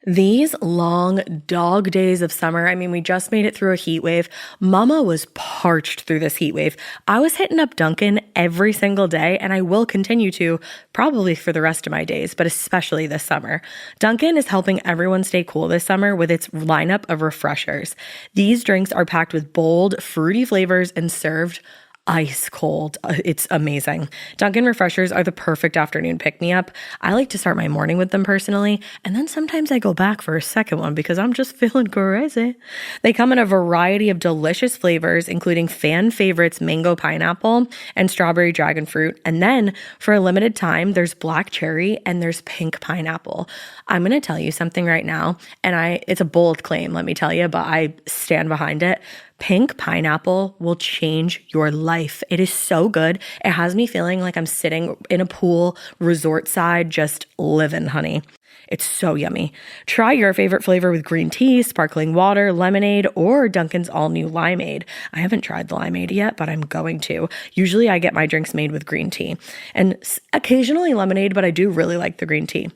These long dog days of summer, I mean, we just made it through a heat wave. Mama was parched through this heat wave. I was hitting up Dunkin' every single day, and I will continue to probably for the rest of my days, but especially this summer. Dunkin' is helping everyone stay cool this summer with its lineup of refreshers. These drinks are packed with bold, fruity flavors and served ice cold. It's amazing. Dunkin' refreshers are the perfect afternoon pick-me-up. I like to start my morning with them personally, and then sometimes I go back for a second one because I'm just feeling crazy. They come in a variety of delicious flavors, including fan favorites mango pineapple and strawberry dragon fruit. And then for a limited time, there's black cherry and there's pink pineapple. I'm going to tell you something right now, and it's a bold claim, let me tell you, but I stand behind it. Pink pineapple will change your life. It is so good. It has me feeling like I'm sitting in a pool, resort side, just living, honey. It's so yummy. Try your favorite flavor with green tea, sparkling water, lemonade, or Dunkin's all-new limeade. I haven't tried the limeade yet, but I'm going to. Usually I get my drinks made with green tea and occasionally lemonade, but I do really like the green tea.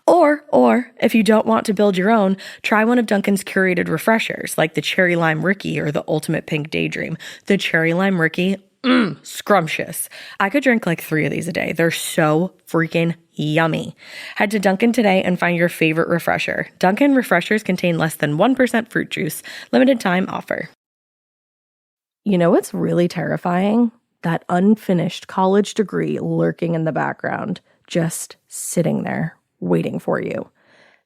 Or if you don't want to build your own, try one of Dunkin's curated refreshers like the Cherry Lime Ricky or the Ultimate Pink Daydream. The Cherry Lime Ricky, scrumptious. I could drink like 3 of these a day. They're so freaking yummy. Head to Dunkin' today and find your favorite refresher. Dunkin' refreshers contain less than 1% fruit juice. Limited time offer. You know what's really terrifying? That unfinished college degree lurking in the background, just sitting there waiting for you.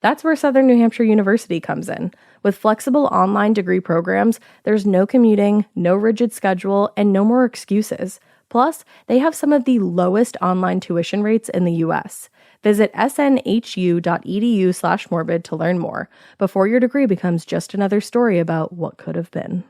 That's where Southern New Hampshire University comes in. With flexible online degree programs, there's no commuting, no rigid schedule, and no more excuses. Plus, they have some of the lowest online tuition rates in the U.S. Visit snhu.edu/morbid to learn more before your degree becomes just another story about what could have been.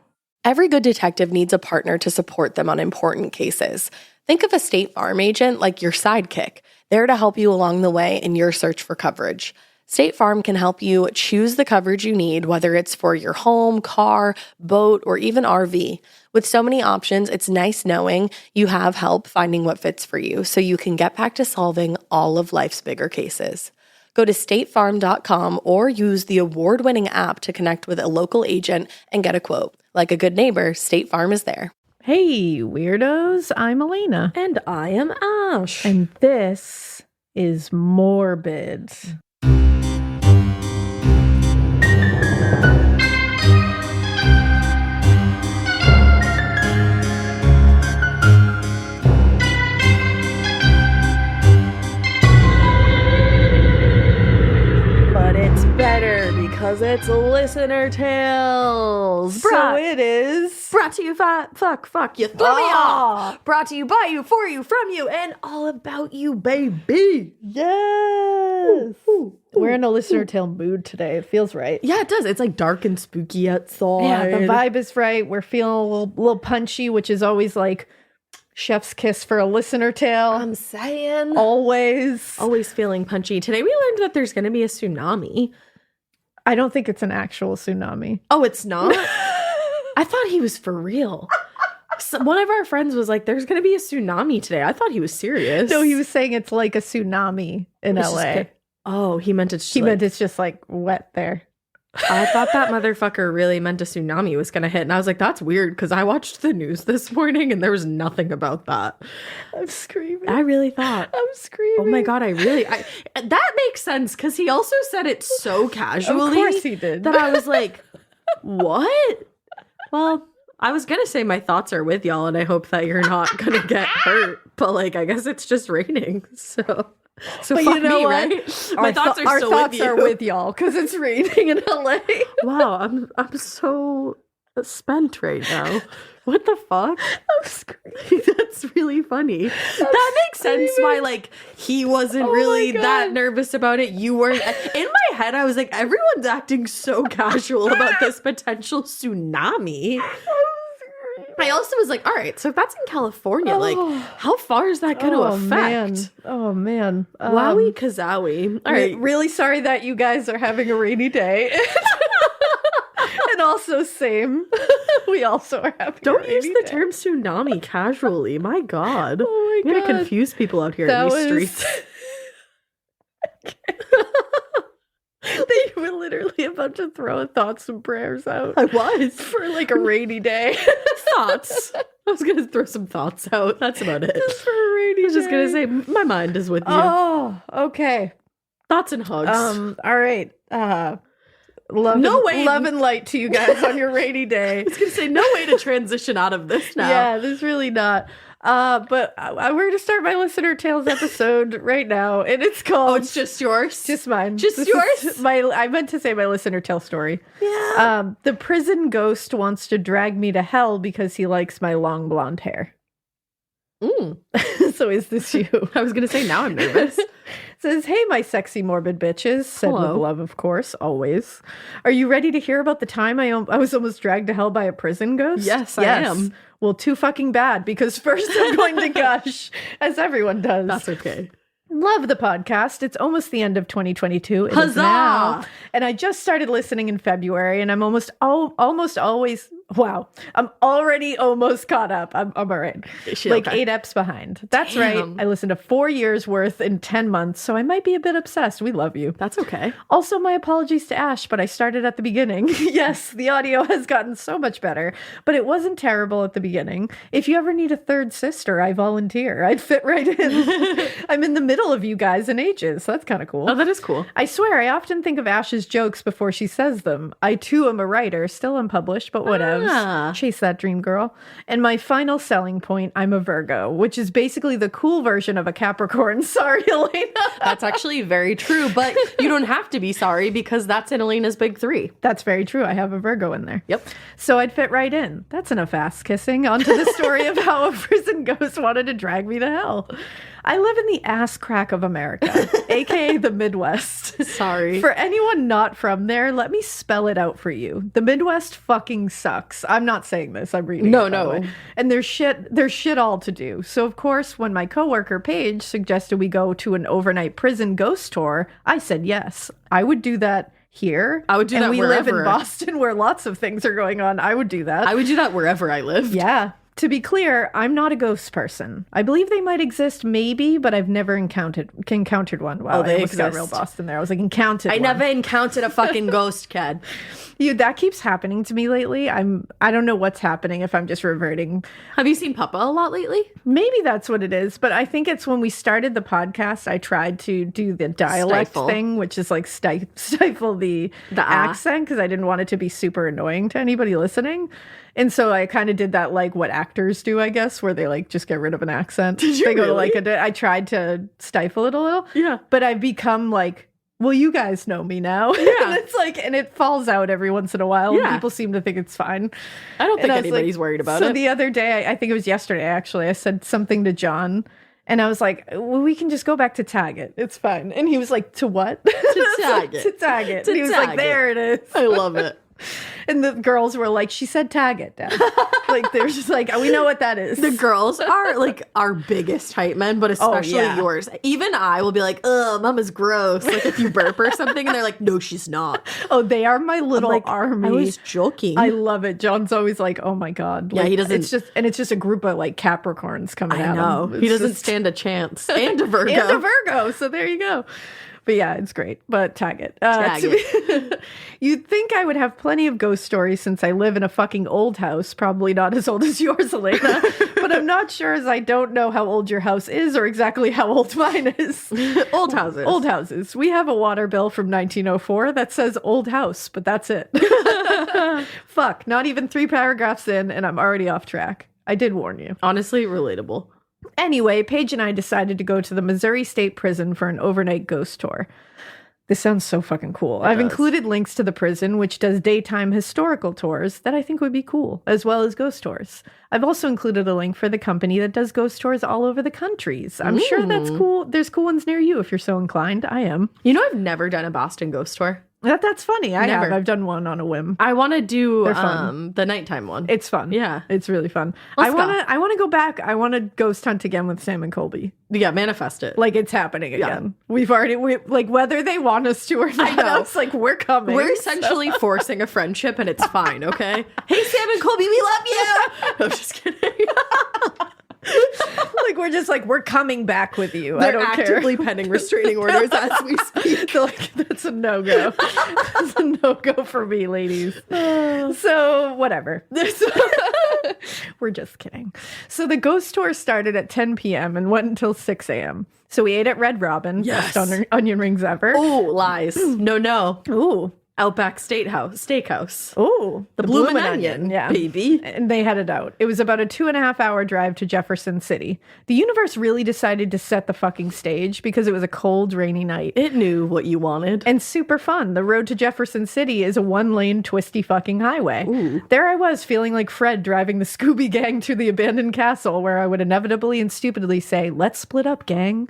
Every good detective needs a partner to support them on important cases. Think of a State Farm agent like your sidekick, there to help you along the way in your search for coverage. State Farm can help you choose the coverage you need, whether it's for your home, car, boat, or even RV. With so many options, it's nice knowing you have help finding what fits for you so you can get back to solving all of life's bigger cases. Go to statefarm.com or use the award-winning app to connect with a local agent and get a quote. Like a good neighbor, State Farm is there. Hey, weirdos, I'm Alaina. And I am Ash. And this is Morbid. Better because it's listener tales. So it is. Brought to you fuck you threw me off. Brought to you by you, for you, from you, and all about you, baby. Yes. We're in a listener tale mood today. It feels right. Yeah, it does. It's like dark and spooky outside. Yeah, the vibe is right. We're feeling a little punchy, which is always like chef's kiss for a listener tale. I'm saying. Always feeling punchy. Today we learned that there's going to be a tsunami. I don't think it's an actual tsunami. Oh, it's not? I thought he was for real. One of our friends was like, there's going to be a tsunami today. I thought he was serious. No, he was saying it's like a tsunami in LA. Oh, he meant it's just like wet there. I thought that motherfucker really meant a tsunami was going to hit. And I was like, that's weird because I watched the news this morning and there was nothing about that. I'm screaming. I really thought. I'm screaming. Oh my God, that makes sense because he also said it so casually. Of course he did. That I was like, what? Well, I was going to say my thoughts are with y'all and I hope that you're not going to get hurt. But like, I guess it's just raining. So but fuck you know me, what? Right? My thoughts are with y'all because it's raining in LA. Wow, I'm so spent right now. What the fuck? I'm screaming. That's really funny. That makes sense why like he wasn't really that nervous about it. You weren't. In my head, I was like, everyone's acting so casual about this potential tsunami. I also was like, all right, so if that's in California, like, how far is that going to affect? Man. Wowie kazowie. All right. Really sorry that you guys are having a rainy day. And also same. We also are having Don't use the term tsunami casually. My God. Oh my God. I'm going to confuse people out here in these streets. They You were literally about to throw thoughts and prayers out. I was. For like a rainy day. Thoughts. I was going to throw some thoughts out. That's about it. Just for a rainy day. I was just going to say, my mind is with you. Oh, okay. Thoughts and hugs. All right. Love and light to you guys on your rainy day. I was going to say, no way to transition out of this now. Yeah, there's really not. But we're going to start my listener tales episode right now, and it's called... Oh, it's just yours? Just mine. Just yours? I meant to say my listener tale story. Yeah. The prison ghost wants to drag me to hell because he likes my long blonde hair. So is this you? I was going to say, now I'm nervous. Says, hey, my sexy morbid bitches. Said Hello. with love, of course, always. Are you ready to hear about the time I was almost dragged to hell by a prison ghost? Yes, I am. Well, too fucking bad, because first I'm going to gush, as everyone does. That's okay. Love the podcast. It's almost the end of 2022. It is Huzzah! now. And I just started listening in February, and I'm almost always... Wow. I'm already almost caught up. I'm all right. Like okay? 8 eps behind. That's Damn. right. I listened to 4 years worth in 10 months, so I might be a bit obsessed. We love you. That's okay. Also, my apologies to Ash, but I started at the beginning. Yes, the audio has gotten so much better, but it wasn't terrible at the beginning. If you ever need a third sister, I volunteer. I'd fit right in. I'm in the middle of you guys in ages. So that's kind of cool. Oh, that is cool. I swear, I often think of Ash's jokes before she says them. I, too, am a writer, still unpublished, but whatevs. Chase that dream, girl. And my final selling point, I'm a Virgo, which is basically the cool version of a Capricorn. Sorry, Alaina. That's actually very true, but you don't have to be sorry because that's in Alaina's big 3. That's very true. I have a Virgo in there. Yep. So I'd fit right in. That's enough ass kissing. On to the story of how a prison ghost wanted to drag me to hell. I live in the ass crack of America, aka the Midwest. Sorry. For anyone not from there, let me spell it out for you. The Midwest fucking sucks. I'm not saying this. I'm reading. No, it, by the way. And there's shit all to do. So of course, when my coworker Paige suggested we go to an overnight prison ghost tour, I said yes. I would do that here. I would do that we wherever. live in Boston where lots of things are going on. I would do that. I would do that wherever I lived. Yeah. To be clear, I'm not a ghost person. I believe they might exist, maybe, but I've never encountered one. Wow, they I almost got exist. real Boston there. I was like, encountered I one. never encountered a fucking ghost, Cad. That keeps happening to me lately. I don't know what's happening, if I'm just reverting. Have you seen Papa a lot lately? Maybe that's what it is, but I think it's when we started the podcast, I tried to do the dialect Stifle. thing, which is like stifle the accent, because I didn't want it to be super annoying to anybody listening. And so I kind of did that, like what actors do, I guess, where they like just get rid of an accent. Did you They go to really? like I tried to stifle it a little. Yeah. But I've become like, well, you guys know me now. Yeah. And it's like, and it falls out every once in a while. Yeah. And people seem to think it's fine. I don't think And I was anybody's like- worried about so it. the other day, I think it was yesterday, actually, I said something to John. And I was like, well, we can just go back to tag it. It's fine. And he was like, to what? To tag it. To tag it. To And he was tag like, there it is. I love it. And the girls were like, she said tag it, Dad. Like, they're just like, we know what that is. The girls are like our biggest hype men, but especially yeah. yours. Even I will be like, ugh, Mama's gross. Like if you burp or something, and they're like, no, she's not. Oh, they are my little Like, army. I was joking. I love it. John's always like, oh my God. Yeah, Like, he doesn't- It's just a group of like Capricorns coming I at know. him. He It's doesn't just- stand a chance. And a Virgo. And a Virgo. So there you go. But yeah, it's great. But tag it. You'd think I would have plenty of ghost stories since I live in a fucking old house. Probably not as old as yours, Alaina. But I'm not sure, as I don't know how old your house is or exactly how old mine is. Old houses. Old houses. We have a water bill from 1904 that says old house, but that's it. Fuck, not even 3 paragraphs in, and I'm already off track. I did warn you. Honestly, relatable. Anyway, Paige and I decided to go to the Missouri State Prison for an overnight ghost tour. This sounds so fucking cool. I've included links to the prison, which does daytime historical tours that I think would be cool, as well as ghost tours. I've also included a link for the company that does ghost tours all over the countries. I'm sure that's cool. There's cool ones near you if you're so inclined. I am. You know, I've never done a Boston ghost tour. That's funny. I Never. have. I've done one on a whim. I want to do They're fun. the nighttime one. It's fun. Yeah. It's really fun. Let's go. I want to go back. I want to ghost hunt again with Sam and Colby. Yeah, manifest it. Like, it's happening again. We've already, like, whether they want us to or not, know. it's like, we're coming. We're essentially forcing a friendship, and it's fine, okay? Hey, Sam and Colby, we love you! I'm just kidding. Like, we're just like, we're coming back with you. They're I don't care. actively pending restraining orders as we speak. They're like, that's a no-go. That's a no-go for me, ladies. So, whatever. We're just kidding. So the ghost tour started at 10 p.m. and went until 6 a.m. So we ate at Red Robin. Yes. Best onion rings ever. Oh, lies. No. Ooh. Outback Steakhouse. Ooh. The Bloomin' Onion, Yeah. baby. And they headed out. It was about a 2.5-hour drive to Jefferson City. The universe really decided to set the fucking stage because it was a cold, rainy night. It knew what you wanted. And super fun. The road to Jefferson City is a 1-lane, twisty fucking highway. Ooh. There I was, feeling like Fred driving the Scooby Gang to the abandoned castle, where I would inevitably and stupidly say, "Let's split up, gang."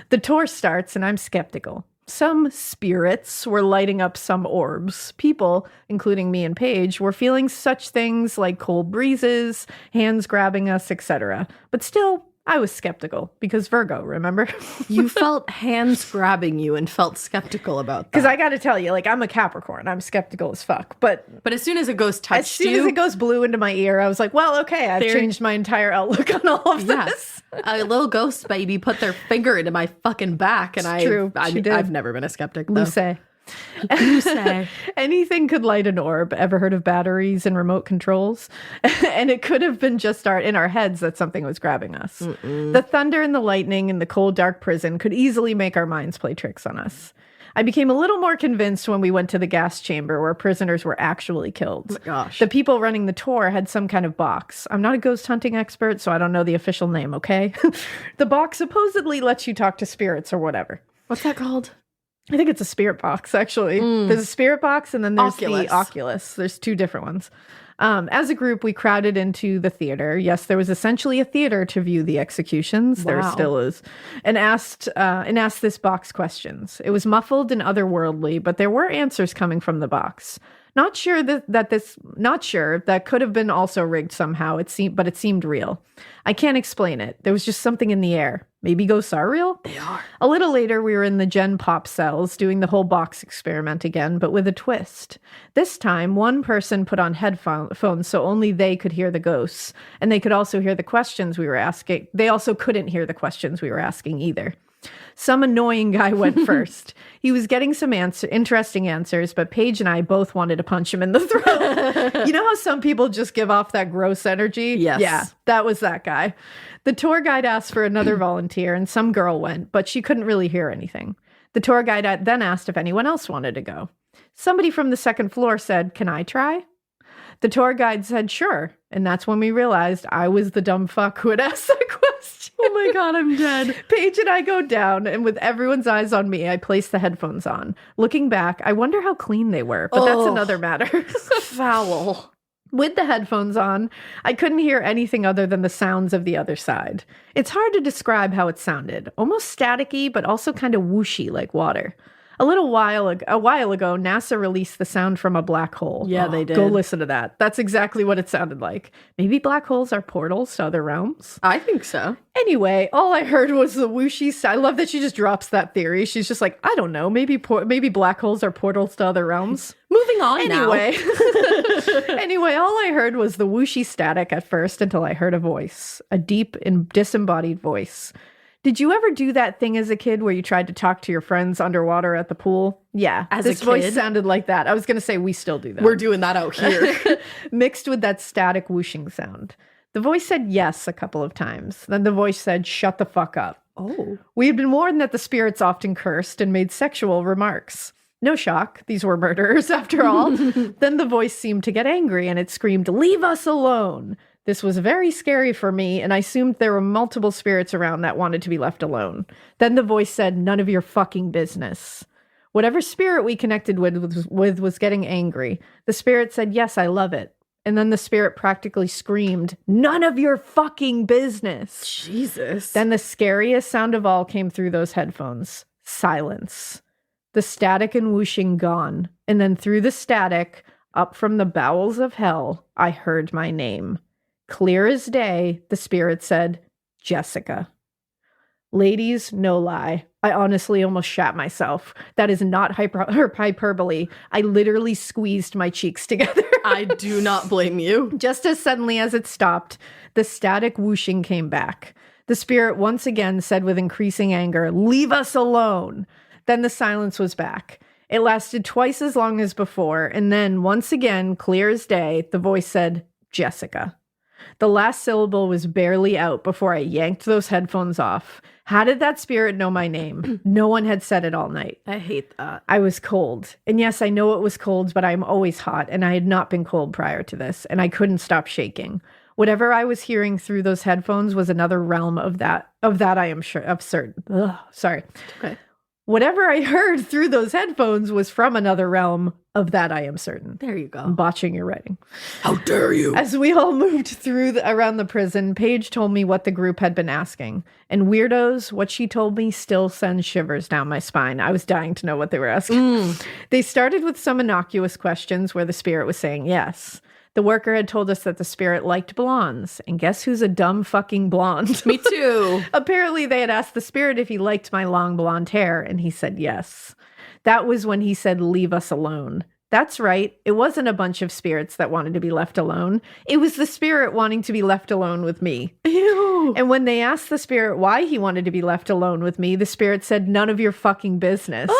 The tour starts, and I'm skeptical. Some spirits were lighting up some orbs. People, including me and Paige, were feeling such things like cold breezes, hands grabbing us, etc. But still, I was skeptical because Virgo, remember? You felt hands grabbing you and felt skeptical about that. Because I got to tell you, like, I'm a Capricorn. I'm skeptical as fuck. But as soon as a ghost touched as soon as it goes blue into my ear, I was like, well, okay, I've changed my entire outlook on all of this. A little ghost baby put their finger into my fucking back, and I've never been a skeptic, though. Luce. Anything could light an orb. Ever heard of batteries and remote controls? And it could have been just in our heads that something was grabbing us. The thunder and the lightning in the cold, dark prison could easily make our minds play tricks on us. I became a little more convinced when we went to the gas chamber where prisoners were actually killed. Oh my gosh. The people running the tour had some kind of box. I'm not a ghost hunting expert, so I don't know the official name, okay? The box supposedly lets you talk to spirits or whatever. What's that called? I think it's a spirit box, actually. There's a spirit box, and then there's Oculus. the Oculus. There's two different ones. As a group, we crowded into the theater. Yes, there was essentially a theater to view the executions. There still is. And asked this box questions. It was muffled and otherworldly, but there were answers coming from the box. Not sure that could have been also rigged somehow. It seemed real. I can't explain it. There was just something in the air. Maybe ghosts are real? They are. A little later, we were in the Gen Pop cells doing the whole box experiment again, but with a twist. This time, one person put on headphones so only they could hear the ghosts, and they could also hear the questions we were asking. They also couldn't hear the questions we were asking either. Some annoying guy went first. He was getting some interesting answers, but Paige and I both wanted to punch him in the throat. You know how some people just give off that gross energy? Yes. Yeah, that was that guy. The tour guide asked for another volunteer, and some girl went, but she couldn't really hear anything. The tour guide then asked if anyone else wanted to go. Somebody from the second floor said, "Can I try?" The tour guide said, "Sure." And that's when we realized I was the dumb fuck who had asked that question. Oh my God, I'm dead. Paige and I go down, and with everyone's eyes on me, I place the headphones on. Looking back, I wonder how clean they were, but that's another matter. Foul. With the headphones on, I couldn't hear anything other than the sounds of the other side. It's hard to describe how it sounded. Almost staticky, but also kind of whooshy like water. A while ago, NASA released the sound from a black hole. Yeah, they did. Go listen to that. That's exactly what it sounded like. Maybe black holes are portals to other realms? I think so. Anyway, all I heard was the whooshy. I love that she just drops that theory. She's just like, I don't know, maybe black holes are portals to other realms. Moving on Anyway, all I heard was the whooshy static at first until I heard a voice, a deep and disembodied voice. Did you ever do that thing as a kid where you tried to talk to your friends underwater at the pool? Yeah, this voice sounded like that. I was going to say we still do that. We're doing that out here. Mixed with that static whooshing sound. The voice said yes a couple of times. Then the voice said, "Shut the fuck up." Oh. We had been warned that the spirits often cursed and made sexual remarks. No shock. These were murderers after all. Then the voice seemed to get angry and it screamed, "Leave us alone." This was very scary for me, and I assumed there were multiple spirits around that wanted to be left alone. Then the voice said, "None of your fucking business." Whatever spirit we connected with was getting angry. The spirit said, "Yes, I love it." And then the spirit practically screamed, "None of your fucking business." Jesus. Then the scariest sound of all came through those headphones. Silence. The static and whooshing gone. And then through the static, up from the bowels of hell, I heard my name. Clear as day, the spirit said, "Jessica." Ladies, no lie. I honestly almost shat myself. That is not hyperbole. I literally squeezed my cheeks together. I do not blame you. Just as suddenly as it stopped, the static whooshing came back. The spirit once again said with increasing anger, "Leave us alone." Then the silence was back. It lasted twice as long as before, and then, once again, clear as day, the voice said, "Jessica." The last syllable was barely out before I yanked those headphones off. How did that spirit know my name? No one had said it all night. I hate that. I was cold. And yes, I know it was cold, but I'm always hot, and I had not been cold prior to this, and I couldn't stop shaking. Whatever I was hearing through those headphones was another realm of that I am sure, absurd. Ugh, sorry. Okay. Whatever I heard through those headphones was from another realm of that I am certain. There you go. I'm botching your writing. How dare you? As we all moved through around the prison, Paige told me what the group had been asking. And weirdos, what she told me still sends shivers down my spine. I was dying to know what they were asking. They started with some innocuous questions where the spirit was saying yes. The worker had told us that the spirit liked blondes. And guess who's a dumb fucking blonde? Me too. Apparently, they had asked the spirit if he liked my long blonde hair, and he said yes. That was when he said, "Leave us alone." That's right. It wasn't a bunch of spirits that wanted to be left alone. It was the spirit wanting to be left alone with me. Ew. And when they asked the spirit why he wanted to be left alone with me, the spirit said, "None of your fucking business."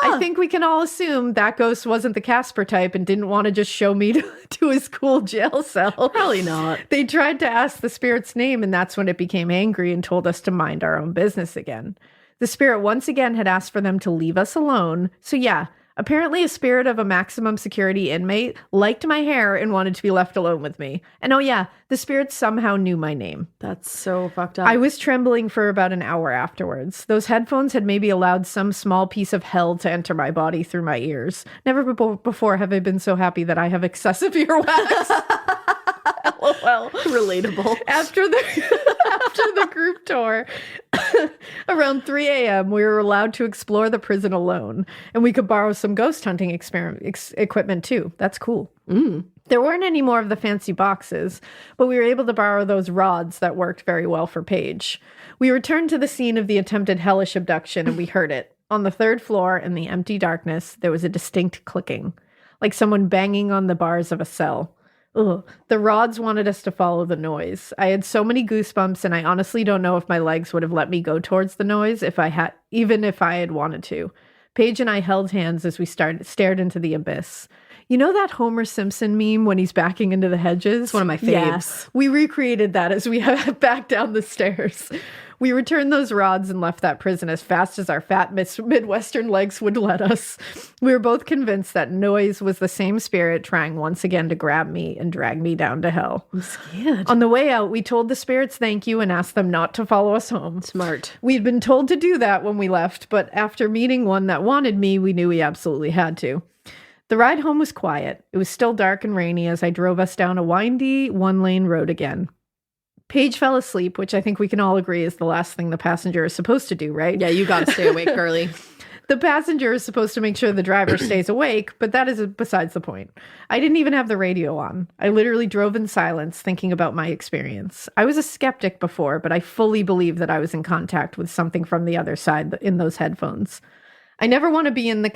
I think we can all assume that ghost wasn't the Casper type and didn't want to just show me to his cool jail cell. Probably not. They tried to ask the spirit's name, and that's when it became angry and told us to mind our own business again. The spirit once again had asked for them to leave us alone. So yeah, apparently a spirit of a maximum security inmate liked my hair and wanted to be left alone with me. And oh yeah, the spirit somehow knew my name. That's so fucked up. I was trembling for about an hour afterwards. Those headphones had maybe allowed some small piece of hell to enter my body through my ears. Never before have I been so happy that I have excessive earwax. LOL. Relatable. After the group tour, around 3 a.m., we were allowed to explore the prison alone, and we could borrow some ghost hunting equipment too. That's cool. There weren't any more of the fancy boxes, but we were able to borrow those rods that worked very well for Paige. We returned to the scene of the attempted hellish abduction, and we heard it. On the third floor, in the empty darkness, there was a distinct clicking, like someone banging on the bars of a cell. Ugh. The rods wanted us to follow the noise. I had so many goosebumps, and I honestly don't know if my legs would have let me go towards the noise even if I had wanted to. Paige and I held hands as we stared into the abyss. You know that Homer Simpson meme when he's backing into the hedges? It's one of my faves. Yeah, we recreated that as we backed down the stairs. We returned those rods and left that prison as fast as our fat Midwestern legs would let us. We were both convinced that noise was the same spirit trying once again to grab me and drag me down to hell. I'm scared. On the way out, we told the spirits thank you and asked them not to follow us home. Smart. We'd been told to do that when we left, but after meeting one that wanted me, we knew we absolutely had to. The ride home was quiet. It was still dark and rainy as I drove us down a windy, one-lane road again. Paige fell asleep, which I think we can all agree is the last thing the passenger is supposed to do, right? Yeah, you gotta stay awake, girly. The passenger is supposed to make sure the driver stays awake, but that is besides the point. I didn't even have the radio on. I literally drove in silence, thinking about my experience. I was a skeptic before, but I fully believe that I was in contact with something from the other side in those headphones. I never want to be in that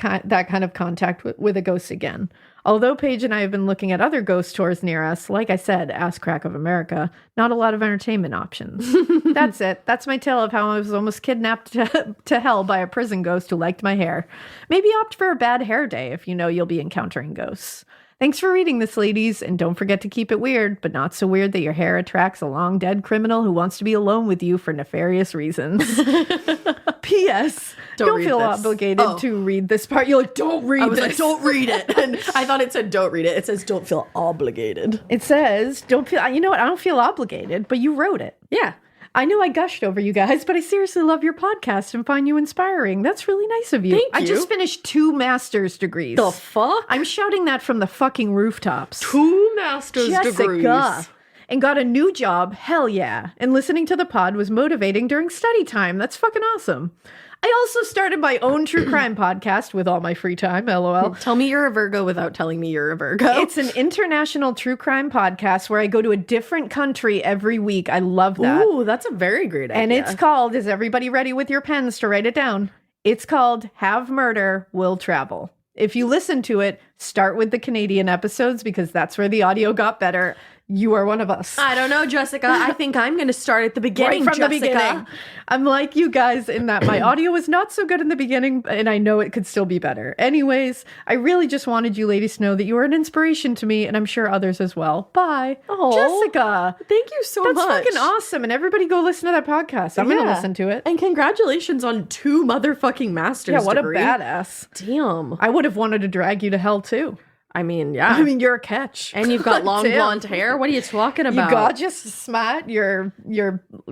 kind of contact with a ghost again. Although Paige and I have been looking at other ghost tours near us, like I said, ass crack of America, not a lot of entertainment options. That's it. That's my tale of how I was almost kidnapped to hell by a prison ghost who liked my hair. Maybe opt for a bad hair day if you know you'll be encountering ghosts. Thanks for reading this, ladies, and don't forget to keep it weird, but not so weird that your hair attracts a long-dead criminal who wants to be alone with you for nefarious reasons. P.S. Don't feel obligated to read this part. You're like, don't read this. I was like, don't read it. And I thought it said don't read it. It says don't feel obligated. It says, don't feel, you know what? I don't feel obligated, but you wrote it. Yeah. I know I gushed over you guys, but I seriously love your podcast and find you inspiring. That's really nice of you. Thank you. I just finished 2 master's degrees. The fuck? I'm shouting that from the fucking rooftops. 2 master's degrees. And got a new job. Hell yeah. And listening to the pod was motivating during study time. That's fucking awesome. I also started my own true crime podcast with all my free time, LOL. Tell me you're a Virgo without telling me you're a Virgo. It's an international true crime podcast where I go to a different country every week. I love that. Ooh, that's a very great idea. And it's called, is everybody ready with your pens to write it down? It's called Have Murder, Will Travel. if you listen to it, start with the Canadian episodes because that's where the audio got better. You are one of us. I don't know, Jessica. I think I'm going to start at the beginning, right from Jessica. the beginning. I'm like you guys in that my audio was not so good in the beginning, and I know it could still be better. Anyways, I really just wanted you ladies to know that you are an inspiration to me, and I'm sure others as well. Bye. Oh, Jessica. Thank you so much. That's fucking awesome. And everybody go listen to that podcast. I'm going to listen to it. And congratulations on 2 motherfucking master's degree. Yeah, what a badass. Damn. I would have wanted to drag you to hell too. I mean, yeah. I mean, you're a catch. And you've got long blonde hair. What are you talking about? You gorgeous, smart. You're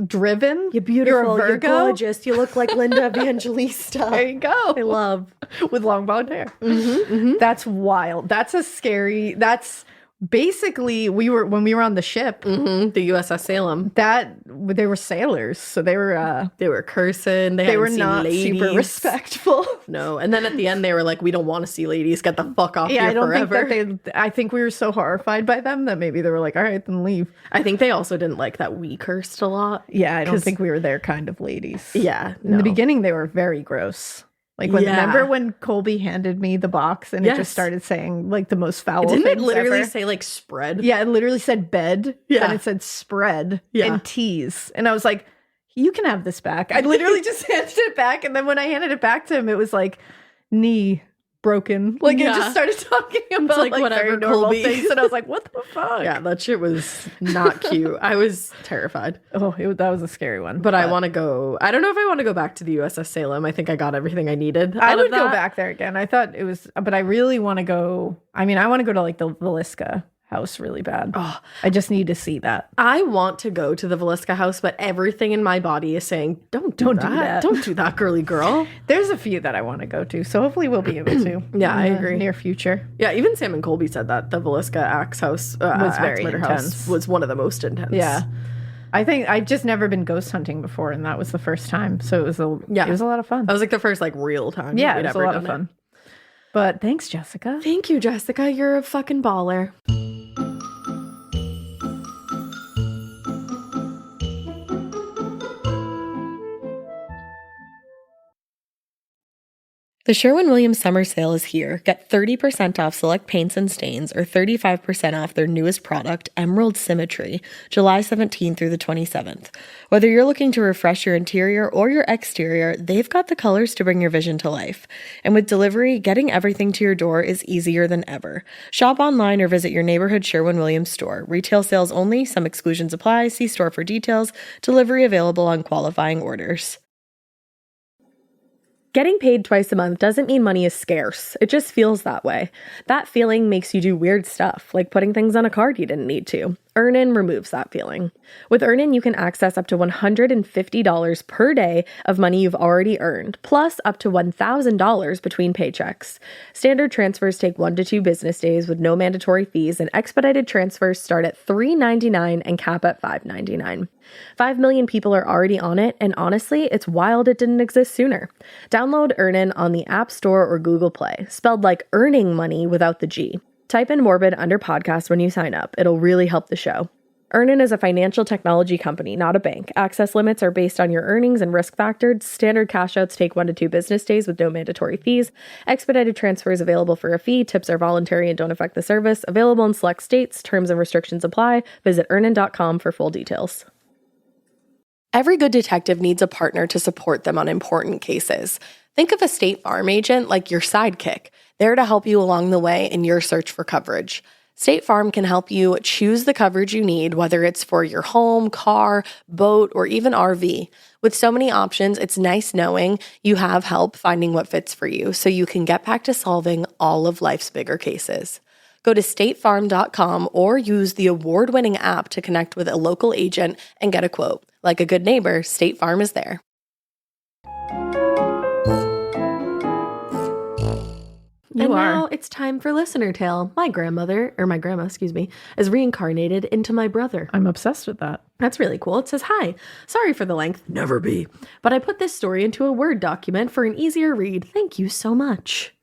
driven. You're beautiful. You're a Virgo. You're gorgeous. You look like Linda Evangelista. There you go. I love. With long blonde hair. Mm-hmm, mm-hmm. That's wild. That's a scary. That's basically when we were on the ship, the USS Salem. That they were sailors, so they were cursing. They were not ladies. Super respectful. No, and then at the end they were like, "We don't want to see ladies. Get the fuck off here I don't forever." think that I think we were so horrified by them that maybe they were like, "All right, then leave." I think they also didn't like that we cursed a lot. Yeah, I don't think we were their kind of ladies. Yeah, in the beginning they were very gross. Like remember when Colby handed me the box and it just started saying like the most foul things Didn't it literally ever? say like spread? Yeah, it literally said bed. Yeah. And it said spread and tease. And I was like, you can have this back. I literally just handed it back. And then when I handed it back to him, it was like knee broken. Like it just started talking about like whatever very normal Colby. things. And I was like, what the fuck? Yeah, that shit was not cute. I was terrified. Oh, that was a scary one. But I want to go. I don't know if I want to go back to the USS Salem. I think I got everything I needed. I would go back there again. I thought it was, but I really want to go. I mean, I want to go to like the Villisca house really bad. Oh, I just need to see that. I want to go to the Villisca house, but everything in my body is saying, don't do that. Don't do that, girly girl. There's a few that I want to go to, so hopefully we'll be able to. Yeah, I agree. Near future. Yeah, even Sam and Colby said that the Villisca Axe house was very intense. House was one of the most intense. Yeah. I think I'd just never been ghost hunting before, and that was the first time. So it was a lot of fun. That was like the first like real time. Yeah, it was a lot of fun. But thanks, Jessica. Thank you, Jessica. You're a fucking baller. The Sherwin-Williams summer sale is here. Get 30% off select paints and stains or 35% off their newest product, Emerald Symmetry, July 17th through the 27th. Whether you're looking to refresh your interior or your exterior, they've got the colors to bring your vision to life. And with delivery, getting everything to your door is easier than ever. Shop online or visit your neighborhood Sherwin-Williams store. Retail sales only. Some exclusions apply. See store for details. Delivery available on qualifying orders. Getting paid twice a month doesn't mean money is scarce. It just feels that way. That feeling makes you do weird stuff, like putting things on a card you didn't need to. Earnin removes that feeling. With Earnin, you can access up to $150 per day of money you've already earned, plus up to $1,000 between paychecks. Standard transfers take 1 to 2 business days with no mandatory fees, and expedited transfers start at $3.99 and cap at $5.99. 5 million people are already on it, and honestly, it's wild it didn't exist sooner. Download Earnin on the App Store or Google Play, spelled like earning money without the G. Type in Morbid under podcast when you sign up. It'll really help the show. Earnin is a financial technology company, not a bank. Access limits are based on your earnings and risk factors. Standard cash outs take 1 to 2 business days with no mandatory fees. Expedited transfers available for a fee. Tips are voluntary and don't affect the service. Available in select states. Terms and restrictions apply. Visit earnin.com for full details. Every good detective needs a partner to support them on important cases. Think of a State Farm agent like your sidekick, there to help you along the way in your search for coverage. State Farm can help you choose the coverage you need, whether it's for your home, car, boat, or even RV. With so many options, it's nice knowing you have help finding what fits for you so you can get back to solving all of life's bigger cases. Go to statefarm.com or use the award-winning app to connect with a local agent and get a quote. Like a good neighbor, State Farm is there. Now it's time for Listener Tale. My grandma, is reincarnated into my brother. I'm obsessed with that. That's really cool. It says, hi, sorry for the length, never be. But I put this story into a Word document for an easier read. Thank you so much.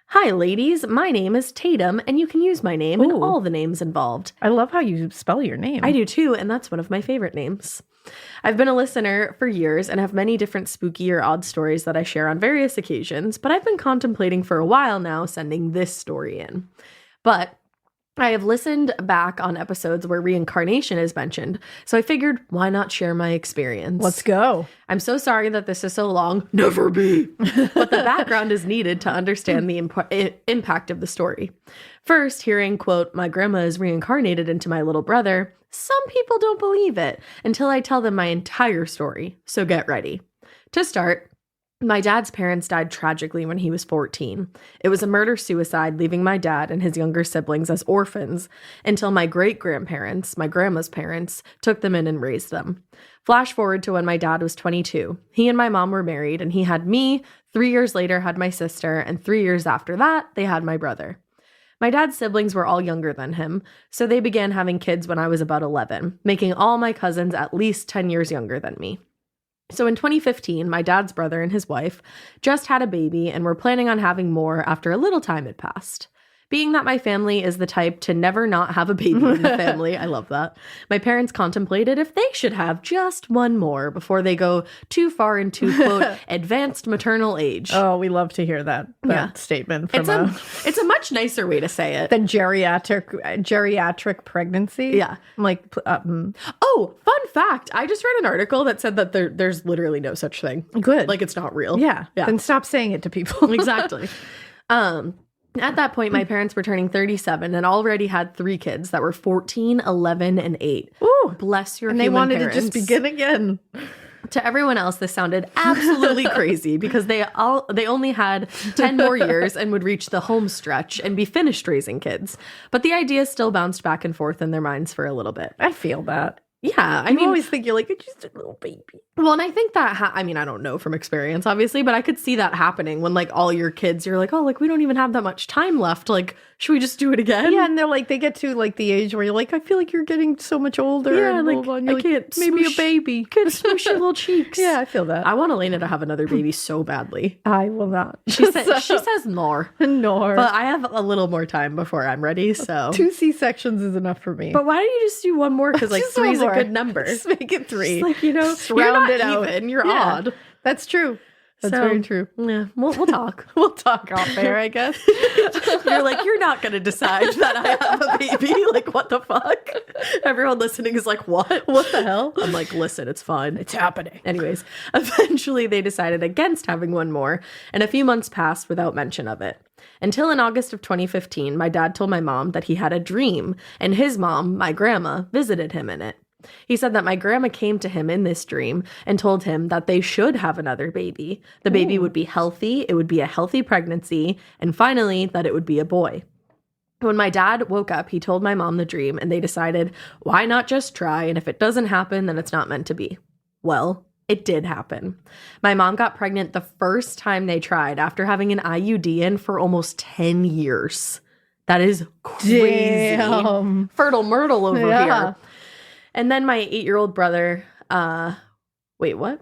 Hi, ladies. My name is Tatum, and you can use my name and all the names involved. I love how you spell your name. I do too, and that's one of my favorite names. I've been a listener for years and have many different spooky or odd stories that I share on various occasions, but I've been contemplating for a while now sending this story in. But I have listened back on episodes where reincarnation is mentioned, so I figured, why not share my experience? Let's go. I'm so sorry that this is so long. Never be. But the background is needed to understand the impact of the story. First, hearing, quote, my grandma is reincarnated into my little brother, some people don't believe it until I tell them my entire story, so get ready. To start, my dad's parents died tragically when he was 14. It was a murder-suicide, leaving my dad and his younger siblings as orphans until my great-grandparents, my grandma's parents, took them in and raised them. Flash forward to when my dad was 22. He and my mom were married, and he had me, 3 years later had my sister, and 3 years after that, they had my brother. My dad's siblings were all younger than him, so they began having kids when I was about 11, making all my cousins at least 10 years younger than me. So in 2015, my dad's brother and his wife just had a baby and were planning on having more after a little time had passed. Being that my family is the type to never not have a baby in the family, I love that, my parents contemplated if they should have just one more before they go too far into, quote, advanced maternal age. Oh, we love to hear that statement from It's a much nicer way to say it. than geriatric pregnancy. Yeah. I'm like, Oh, fun fact. I just read an article that said that there's literally no such thing. good. Like, it's not real. yeah. Then stop saying it to people. Exactly. At that point, my parents were turning 37 and already had 3 kids that were 14, 11, and 8. Ooh. Bless your And they human wanted parents. to just begin again. To everyone else, this sounded absolutely crazy because they only had 10 more years and would reach the home stretch and be finished raising kids. But the idea still bounced back and forth in their minds for a little bit. I feel that. Yeah, I I mean, always think you're like, it's just a little baby. well, and I think that, I mean, I don't know from experience, obviously, but I could see that happening when, like, all your kids, you're like, oh, like, we don't even have that much time left. Like, should we just do it again? Yeah, and they're like, they get to like the age where you're like, I feel like you're getting so much older. Yeah, and like, blah, blah, and you're I can't maybe smoosh- a baby. Could smush your little cheeks. Yeah, I feel that. I want Alaina to have another baby so badly. I will not. She says nor. Nor. But I have a little more time before I'm ready, so. 2 C-sections is enough for me. But why don't you just do one more? Because, like, Just 3 is a one good more. number. Just make it 3. Just, like, you know, Just round you're not it out. even. You're Yeah. odd. That's true. That's So, very true. Yeah, we'll talk. We'll talk off air, I guess. You're like, you're not going to decide that I have a baby. Like, what the fuck? Everyone listening is like, what? What the hell? I'm like, listen, it's fine. It's happening. Anyways, eventually they decided against having one more, and a few months passed without mention of it. Until in August of 2015, my dad told my mom that he had a dream, and his mom, my grandma, visited him in it. He said that my grandma came to him in this dream and told him that they should have another baby. The baby would be healthy, it would be a healthy pregnancy, and finally, that it would be a boy. When my dad woke up, he told my mom the dream, and they decided, why not just try, and if it doesn't happen, then it's not meant to be. Well, it did happen. My mom got pregnant the first time they tried after having an IUD in for almost 10 years. That is crazy. Damn. Fertile Myrtle over Yeah. here. And then my 8-year-old brother, wait, what?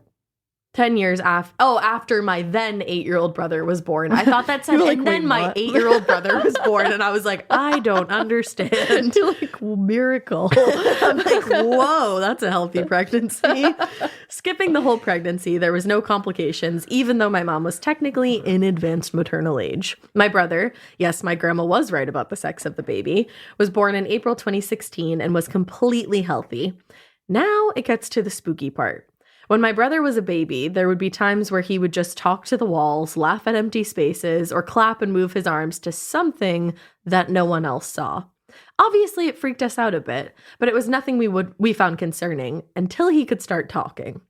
10 years after my then 8-year-old brother was born. I thought that said, You were like, and then wait, my what? 8-year-old brother was born. And I was like, I don't understand. You're like, well, miracle. I'm like, whoa, that's a healthy pregnancy. Skipping the whole pregnancy, there was no complications, even though my mom was technically in advanced maternal age. My brother, yes, my grandma was right about the sex of the baby, was born in April 2016 and was completely healthy. Now it gets to the spooky part. When my brother was a baby, there would be times where he would just talk to the walls, laugh at empty spaces, or clap and move his arms to something that no one else saw. Obviously, it freaked us out a bit, but it was nothing we found concerning until he could start talking.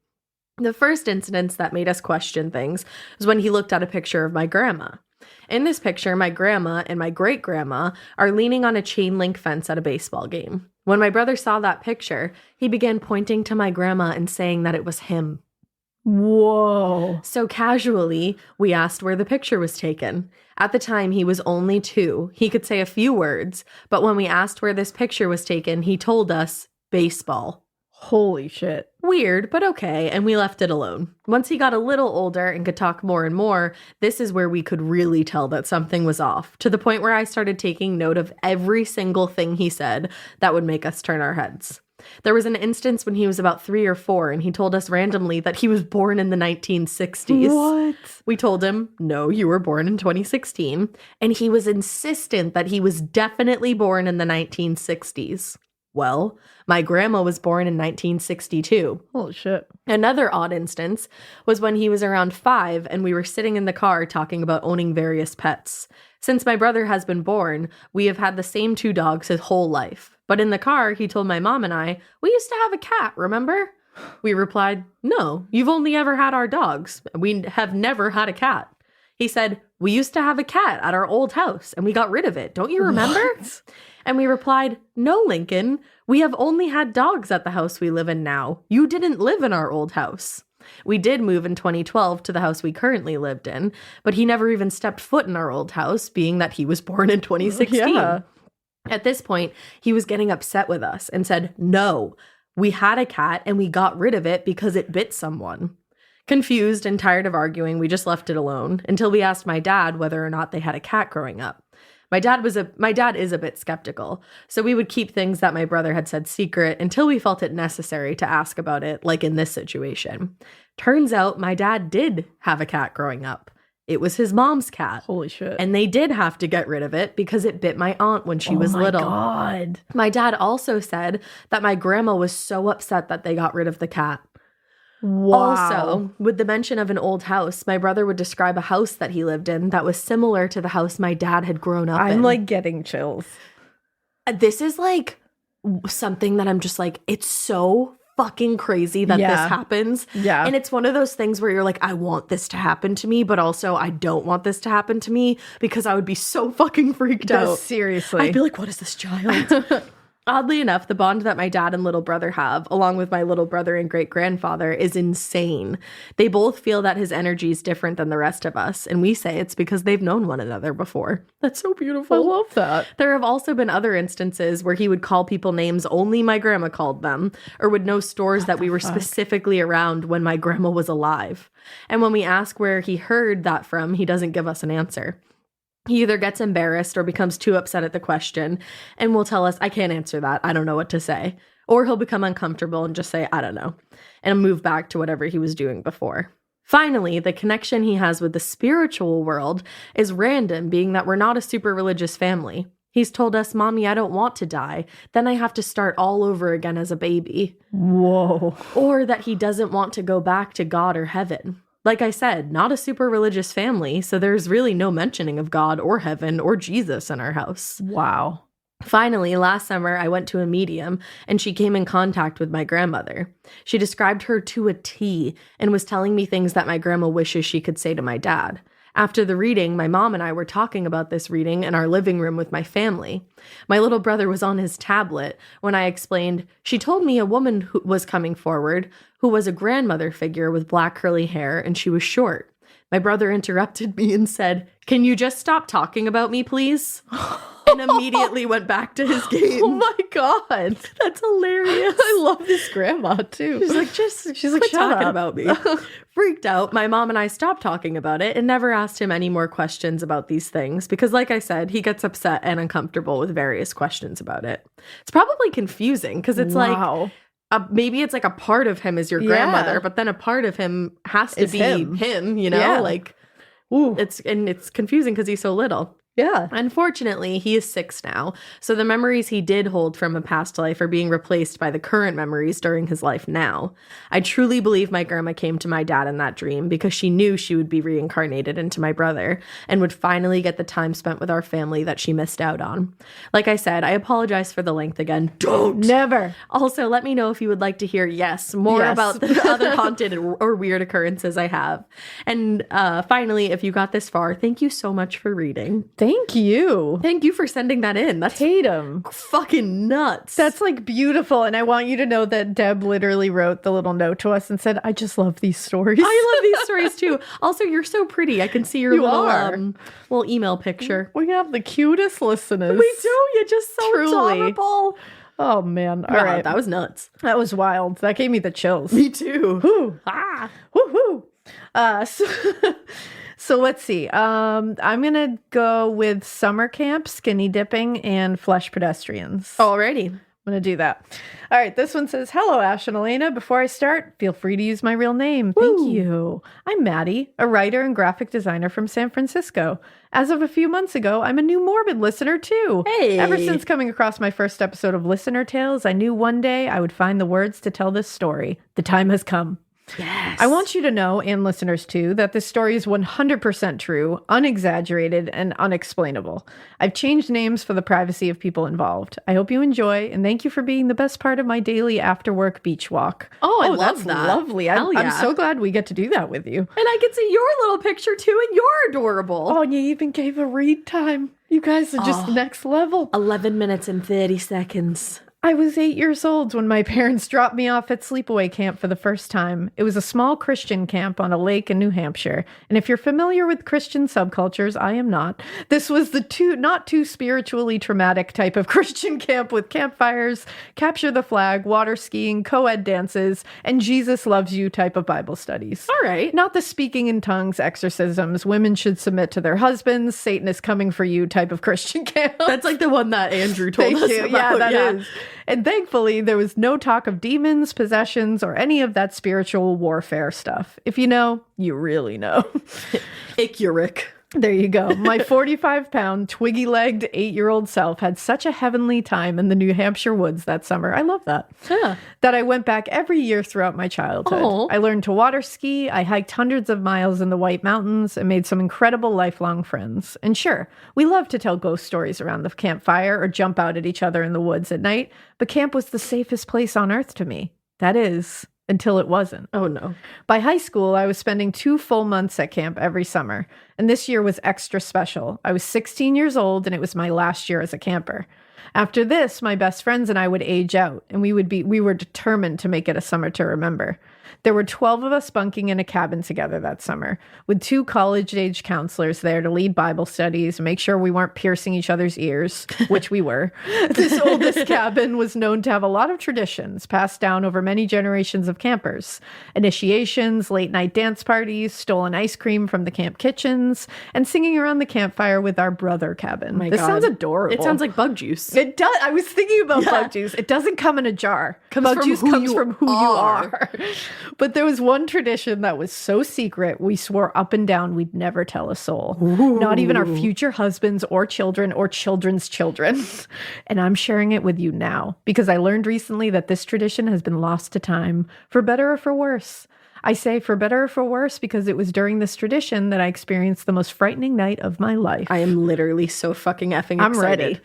The first incident that made us question things was when he looked at a picture of my grandma. In this picture, my grandma and my great-grandma are leaning on a chain link fence at a baseball game. When my brother saw that picture, he began pointing to my grandma and saying that it was him. Whoa. So casually, we asked where the picture was taken. At the time, he was only 2. He could say a few words, but when we asked where this picture was taken, he told us, baseball. Holy shit. Weird, but okay, and we left it alone. Once he got a little older and could talk more and more, this is where we could really tell that something was off, to the point where I started taking note of every single thing he said that would make us turn our heads. There was an instance when he was about 3 or 4, and he told us randomly that he was born in the 1960s. What? We told him, no, you were born in 2016. And he was insistent that he was definitely born in the 1960s. Well, my grandma was born in 1962. Holy shit. Another odd instance was when he was around 5 and we were sitting in the car talking about owning various pets. Since my brother has been born, we have had the same 2 dogs his whole life. But in the car, he told my mom and I, we used to have a cat, remember? We replied, no, you've only ever had our dogs. We have never had a cat. He said, we used to have a cat at our old house and we got rid of it. Don't you remember? What? And we replied, no, Lincoln, we have only had dogs at the house we live in now. You didn't live in our old house. We did move in 2012 to the house we currently lived in, but he never even stepped foot in our old house, being that he was born in 2016. Yeah. At this point, he was getting upset with us and said, no, we had a cat and we got rid of it because it bit someone. Confused and tired of arguing, we just left it alone until we asked my dad whether or not they had a cat growing up. My dad is a bit skeptical, so we would keep things that my brother had said secret until we felt it necessary to ask about it, like in this situation. Turns out my dad did have a cat growing up. It was his mom's cat. Holy shit. And they did have to get rid of it because it bit my aunt when she was little. Oh my God. My dad also said that my grandma was so upset that they got rid of the cat. Wow. Also, with the mention of an old house, my brother would describe a house that he lived in that was similar to the house my dad had grown up in. I'm like getting chills. This is like something that I'm just like, it's so fucking crazy that this happens. Yeah. And it's one of those things where you're like, I want this to happen to me, but also I don't want this to happen to me because I would be so fucking freaked out. Seriously. I'd be like, what is this child? Oddly enough, the bond that my dad and little brother have, along with my little brother and great-grandfather, is insane. They both feel that his energy is different than the rest of us, and we say it's because they've known one another before. That's so beautiful. I love that. There have also been other instances where he would call people names only my grandma called them, or would know stores that we were specifically around when my grandma was alive. And when we ask where he heard that from, he doesn't give us an answer. He either gets embarrassed or becomes too upset at the question and will tell us, I can't answer that. I don't know what to say. Or he'll become uncomfortable and just say, I don't know, and move back to whatever he was doing before. Finally, the connection he has with the spiritual world is random, being that we're not a super religious family. He's told us, Mommy, I don't want to die. Then I have to start all over again as a baby. Whoa. Or that he doesn't want to go back to God or heaven. Like I said, not a super religious family, so there's really no mentioning of God or heaven or Jesus in our house. Wow. Finally, last summer, I went to a medium and she came in contact with my grandmother. She described her to a T and was telling me things that my grandma wishes she could say to my dad. After the reading, my mom and I were talking about this reading in our living room with my family. My little brother was on his tablet when I explained, she told me a woman who was coming forward who was a grandmother figure with black curly hair and she was short. My brother interrupted me and said, can you just stop talking about me, please? And immediately went back to his game. Oh my God. That's hilarious. I love this grandma too. She's like, shut talking up. about me. Freaked out, my mom and I stopped talking about it and never asked him any more questions about these things because, like I said, he gets upset and uncomfortable with various questions about it. It's probably confusing because it's Wow. like, maybe it's like a part of him is your grandmother, but then a part of him has to Is be him. you know? Yeah. Like, Ooh. it's confusing because he's so little. Yeah. Unfortunately, he is 6 now, so the memories he did hold from a past life are being replaced by the current memories during his life now. I truly believe my grandma came to my dad in that dream because she knew she would be reincarnated into my brother and would finally get the time spent with our family that she missed out on. Like I said, I apologize for the length again. Don't! Never. Also, let me know if you would like to hear, more about the other haunted or weird occurrences I have. And finally, if you got this far, thank you so much for reading. Thank you. Thank you for sending that in. That's Tatum. fucking nuts. That's like beautiful. And I want you to know that Deb literally wrote the little note to us and said, I just love these stories. I love these stories too. Also, you're so pretty. I can see your You little are. little email picture. We have the cutest listeners. We do. You're just so Truly. adorable. Oh, man. All Wow, right. that was nuts. That was wild. That gave me the chills. Me too. Whew. Ah. Woohoo. So let's see. I'm going to go with summer camp, skinny dipping, and flesh pedestrians. Alrighty. I'm going to do that. All right. This one says, hello, Ash and Alaina. Before I start, feel free to use my real name. Thank you. I'm Maddie, a writer and graphic designer from San Francisco. As of a few months ago, I'm a new Morbid listener too. Hey. Ever since coming across my first episode of Listener Tales, I knew one day I would find the words to tell this story. The time has come. Yes. I want you to know, and listeners too, that this story is 100% true, unexaggerated, and unexplainable. I've changed names for the privacy of people involved. I hope you enjoy, and thank you for being the best part of my daily after-work beach walk. Oh, I love that's that. lovely. Hell yeah. I'm so glad we get to do that with you. And I can see your little picture too, and you're adorable. Oh, and you even gave a read time. You guys are just next level. 11 minutes and 30 seconds. I was 8 years old when my parents dropped me off at sleepaway camp for the first time. It was a small Christian camp on a lake in New Hampshire. And if you're familiar with Christian subcultures, I am not. This was the not too spiritually traumatic type of Christian camp with campfires, capture the flag, water skiing, co-ed dances, and Jesus loves you type of Bible studies. All right. Not the speaking in tongues exorcisms, women should submit to their husbands, Satan is coming for you type of Christian camp. That's like the one that Andrew told us about. Yeah, that is. And thankfully, there was no talk of demons, possessions, or any of that spiritual warfare stuff. If you know, you really know. Icuric. There you go. My 45-pound, twiggy-legged 8-year-old self had such a heavenly time in the New Hampshire woods that summer. I love that. Yeah. That I went back every year throughout my childhood. Oh. I learned to water ski, I hiked hundreds of miles in the White Mountains, and made some incredible lifelong friends. And sure, we love to tell ghost stories around the campfire or jump out at each other in the woods at night, but camp was the safest place on earth to me. That is, until it wasn't. Oh, no. By high school, I was spending 2 full months at camp every summer, and this year was extra special. I was 16 years old, and it was my last year as a camper. After this, my best friends and I would age out, and we were determined to make it a summer to remember. There were 12 of us bunking in a cabin together that summer, with 2 college-age counselors there to lead Bible studies and make sure we weren't piercing each other's ears, which we were. This oldest cabin was known to have a lot of traditions passed down over many generations of campers. Initiations, late-night dance parties, stolen ice cream from the camp kitchens, and singing around the campfire with our brother cabin. My this God. sounds adorable. It sounds like bug juice. It does. I was thinking about bug juice. It doesn't come in a jar. Bug juice comes from who you are. But there was one tradition that was so secret, we swore up and down we'd never tell a soul. Ooh. Not even our future husbands or children's children. And I'm sharing it with you now because I learned recently that this tradition has been lost to time, for better or for worse. I say for better or for worse because it was during this tradition that I experienced the most frightening night of my life. I am literally so fucking effing excited. I'm ready.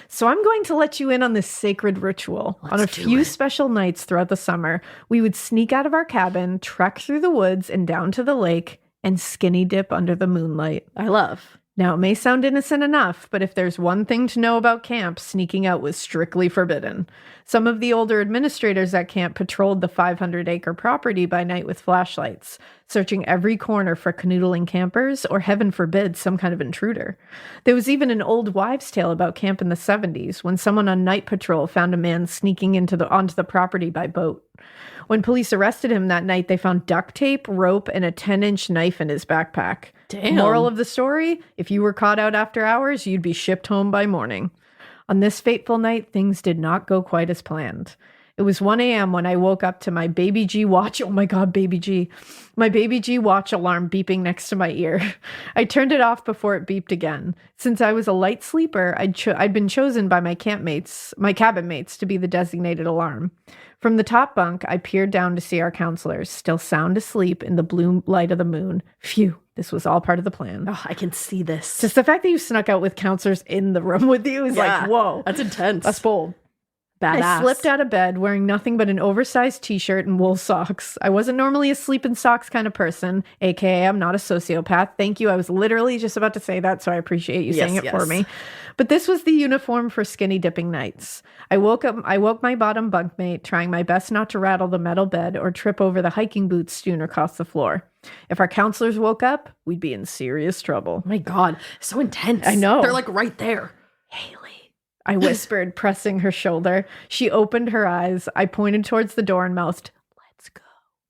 So I'm going to let you in on this sacred ritual. On a few special nights throughout the summer, we would sneak out of our cabin, trek through the woods and down to the lake, and skinny dip under the moonlight. I love. Now, it may sound innocent enough, but if there's one thing to know about camp, sneaking out was strictly forbidden. Some of the older administrators at camp patrolled the 500-acre property by night with flashlights, searching every corner for canoodling campers or, heaven forbid, some kind of intruder. There was even an old wives' tale about camp in the 70s when someone on night patrol found a man sneaking onto the property by boat. When police arrested him that night, they found duct tape, rope, and a 10-inch knife in his backpack. Damn. Moral of the story, if you were caught out after hours, you'd be shipped home by morning. On this fateful night, things did not go quite as planned. It was 1 a.m. when I woke up to my Baby G watch. Oh my God, Baby G. My Baby G watch alarm beeping next to my ear. I turned it off before it beeped again. Since I was a light sleeper, I'd been chosen by my cabin mates, to be the designated alarm. From the top bunk, I peered down to see our counselors, still sound asleep in the blue light of the moon. Phew, this was all part of the plan. Oh, I can see this. Just the fact that you snuck out with counselors in the room with you is like, whoa. That's intense. That's bold. Badass. I slipped out of bed wearing nothing but an oversized t-shirt and wool socks. I wasn't normally a sleep in socks kind of person, aka I'm not a sociopath. Thank you. I was literally just about to say that, so I appreciate you saying it for me. But this was the uniform for skinny dipping nights. I woke my bottom bunkmate, trying my best not to rattle the metal bed or trip over the hiking boots strewn across the floor. If our counselors woke up, we'd be in serious trouble. Oh my God, so intense. I know. They're like right there. Haley, I whispered, pressing her shoulder. She opened her eyes. I pointed towards the door and mouthed, "Let's go."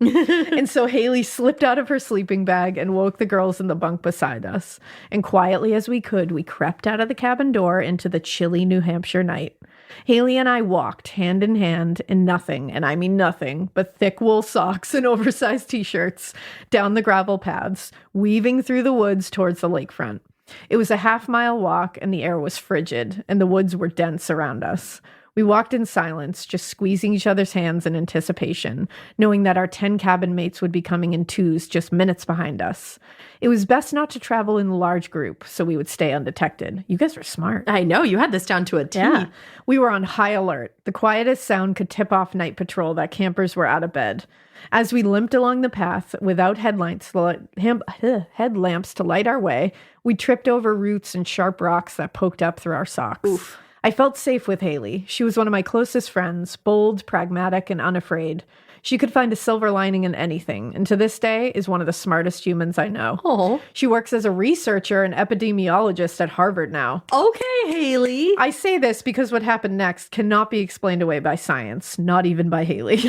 And so Haley slipped out of her sleeping bag and woke the girls in the bunk beside us. And quietly as we could, we crept out of the cabin door into the chilly New Hampshire night. Haley and I walked hand in hand in nothing, and I mean nothing, but thick wool socks and oversized t-shirts down the gravel paths, weaving through the woods towards the lakefront. It was a half-mile walk, and the air was frigid, and the woods were dense around us. We walked in silence, just squeezing each other's hands in anticipation, knowing that our 10 cabin mates would be coming in twos just minutes behind us. It was best not to travel in a large group, so we would stay undetected. You guys are smart. I know, you had this down to a T. Yeah. We were on high alert. The quietest sound could tip off night patrol that campers were out of bed. As we limped along the path without headlamps to light our way, we tripped over roots and sharp rocks that poked up through our socks. Oof. I felt safe with Haley. She was one of my closest friends, bold, pragmatic, and unafraid. She could find a silver lining in anything, and to this day is one of the smartest humans I know. Oh. She works as a researcher and epidemiologist at Harvard now. Okay, Haley. I say this because what happened next cannot be explained away by science, not even by Haley.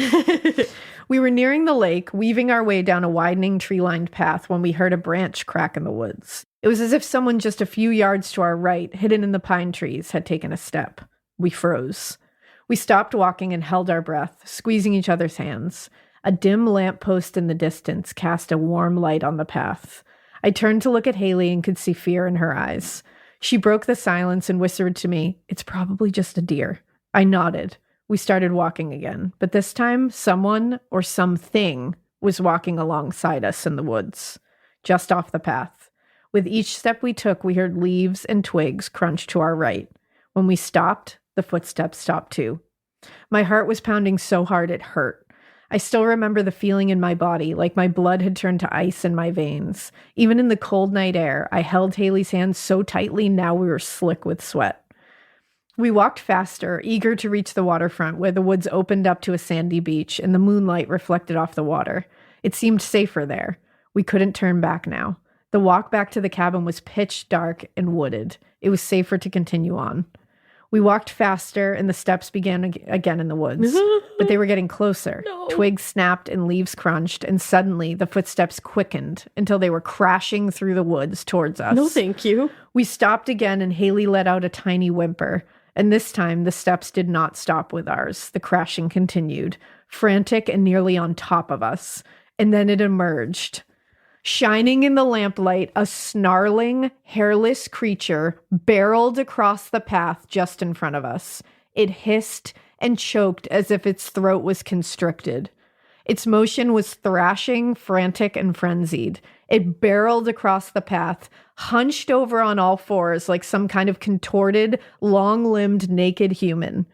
We were nearing the lake, weaving our way down a widening tree-lined path when we heard a branch crack in the woods. It was as if someone just a few yards to our right, hidden in the pine trees, had taken a step. We froze. We stopped walking and held our breath, squeezing each other's hands. A dim lamppost in the distance cast a warm light on the path. I turned to look at Haley and could see fear in her eyes. She broke the silence and whispered to me, "It's probably just a deer." I nodded. We started walking again, but this time someone or something was walking alongside us in the woods, just off the path. With each step we took, we heard leaves and twigs crunch to our right. When we stopped, the footsteps stopped too. My heart was pounding so hard it hurt. I still remember the feeling in my body, like my blood had turned to ice in my veins. Even in the cold night air, I held Haley's hand so tightly now we were slick with sweat. We walked faster, eager to reach the waterfront where the woods opened up to a sandy beach and the moonlight reflected off the water. It seemed safer there. We couldn't turn back now. The walk back to the cabin was pitch dark and wooded. It was safer to continue on. We walked faster and the steps began again in the woods, but they were getting closer. No. Twigs snapped and leaves crunched, and suddenly the footsteps quickened until they were crashing through the woods towards us. No, thank you. We stopped again and Haley let out a tiny whimper. And this time the steps did not stop with ours. The crashing continued, frantic and nearly on top of us. And then it emerged. Shining in the lamplight, a snarling, hairless creature barreled across the path just in front of us. It hissed and choked as if its throat was constricted. Its motion was thrashing, frantic, and frenzied. It barreled across the path, hunched over on all fours like some kind of contorted, long-limbed, naked human.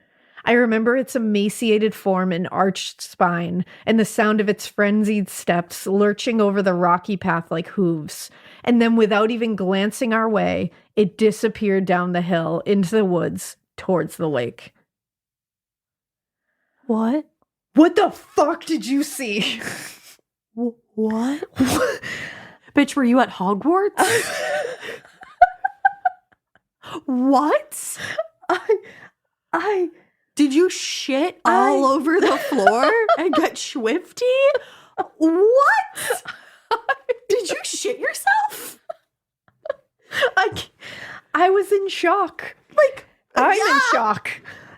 I remember its emaciated form and arched spine, and the sound of its frenzied steps lurching over the rocky path like hooves. And then, without even glancing our way, it disappeared down the hill into the woods towards the lake. What? What the fuck did you see? What? Bitch, were you at Hogwarts? What? I Did you shit all over the floor and get swifty? What? Did you shit yourself? I was in shock. I'm in shock.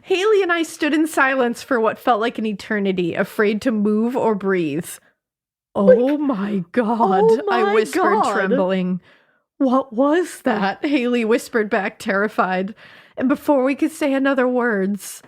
Haley and I stood in silence for what felt like an eternity, afraid to move or breathe. Oh my God, oh my I whispered, God. trembling. What was that? Haley whispered back, terrified. And before we could say another words,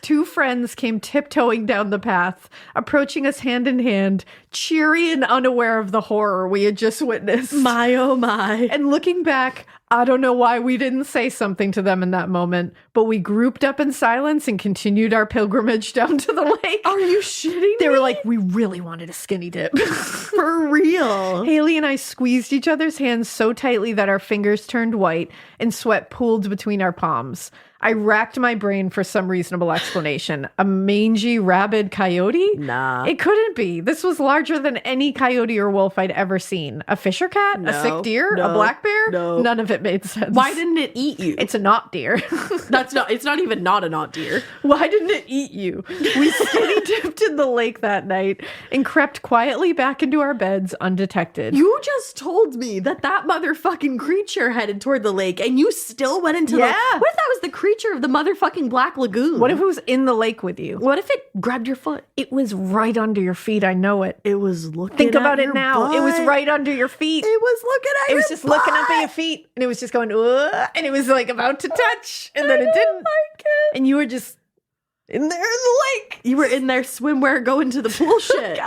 two friends came tiptoeing down the path, approaching us hand in hand, cheery and unaware of the horror we had just witnessed. My, oh my. And looking back, I don't know why we didn't say something to them in that moment, but we grouped up in silence and continued our pilgrimage down to the lake. Are you shitting They me? were like, we really wanted a skinny dip. For real. Haley and I squeezed each other's hands so tightly that our fingers turned white and sweat pooled between our palms. I racked my brain for some reasonable explanation. A mangy, rabid coyote? Nah. It couldn't be. This was larger than any coyote or wolf I'd ever seen. A fisher cat? A sick deer? A black bear? No. None of it made sense. Why didn't it eat you? It's a not deer. It's not even not a not deer. Why didn't it eat you? We skinny dipped in the lake that night and crept quietly back into our beds undetected. You just told me that motherfucking creature headed toward the lake and you still went into the... What if that was the creature of the motherfucking Black Lagoon? What if it was in the lake with you? What if it grabbed your foot? It was right under your feet. I know it. It was looking Think at about your it now. butt. It was right under your feet. It was looking at It your was just butt. looking up at your feet, and it was just going, and it was like about to touch, and then it didn't. like it. And you were just in there in the lake. You were in there swimwear going to the pool shit.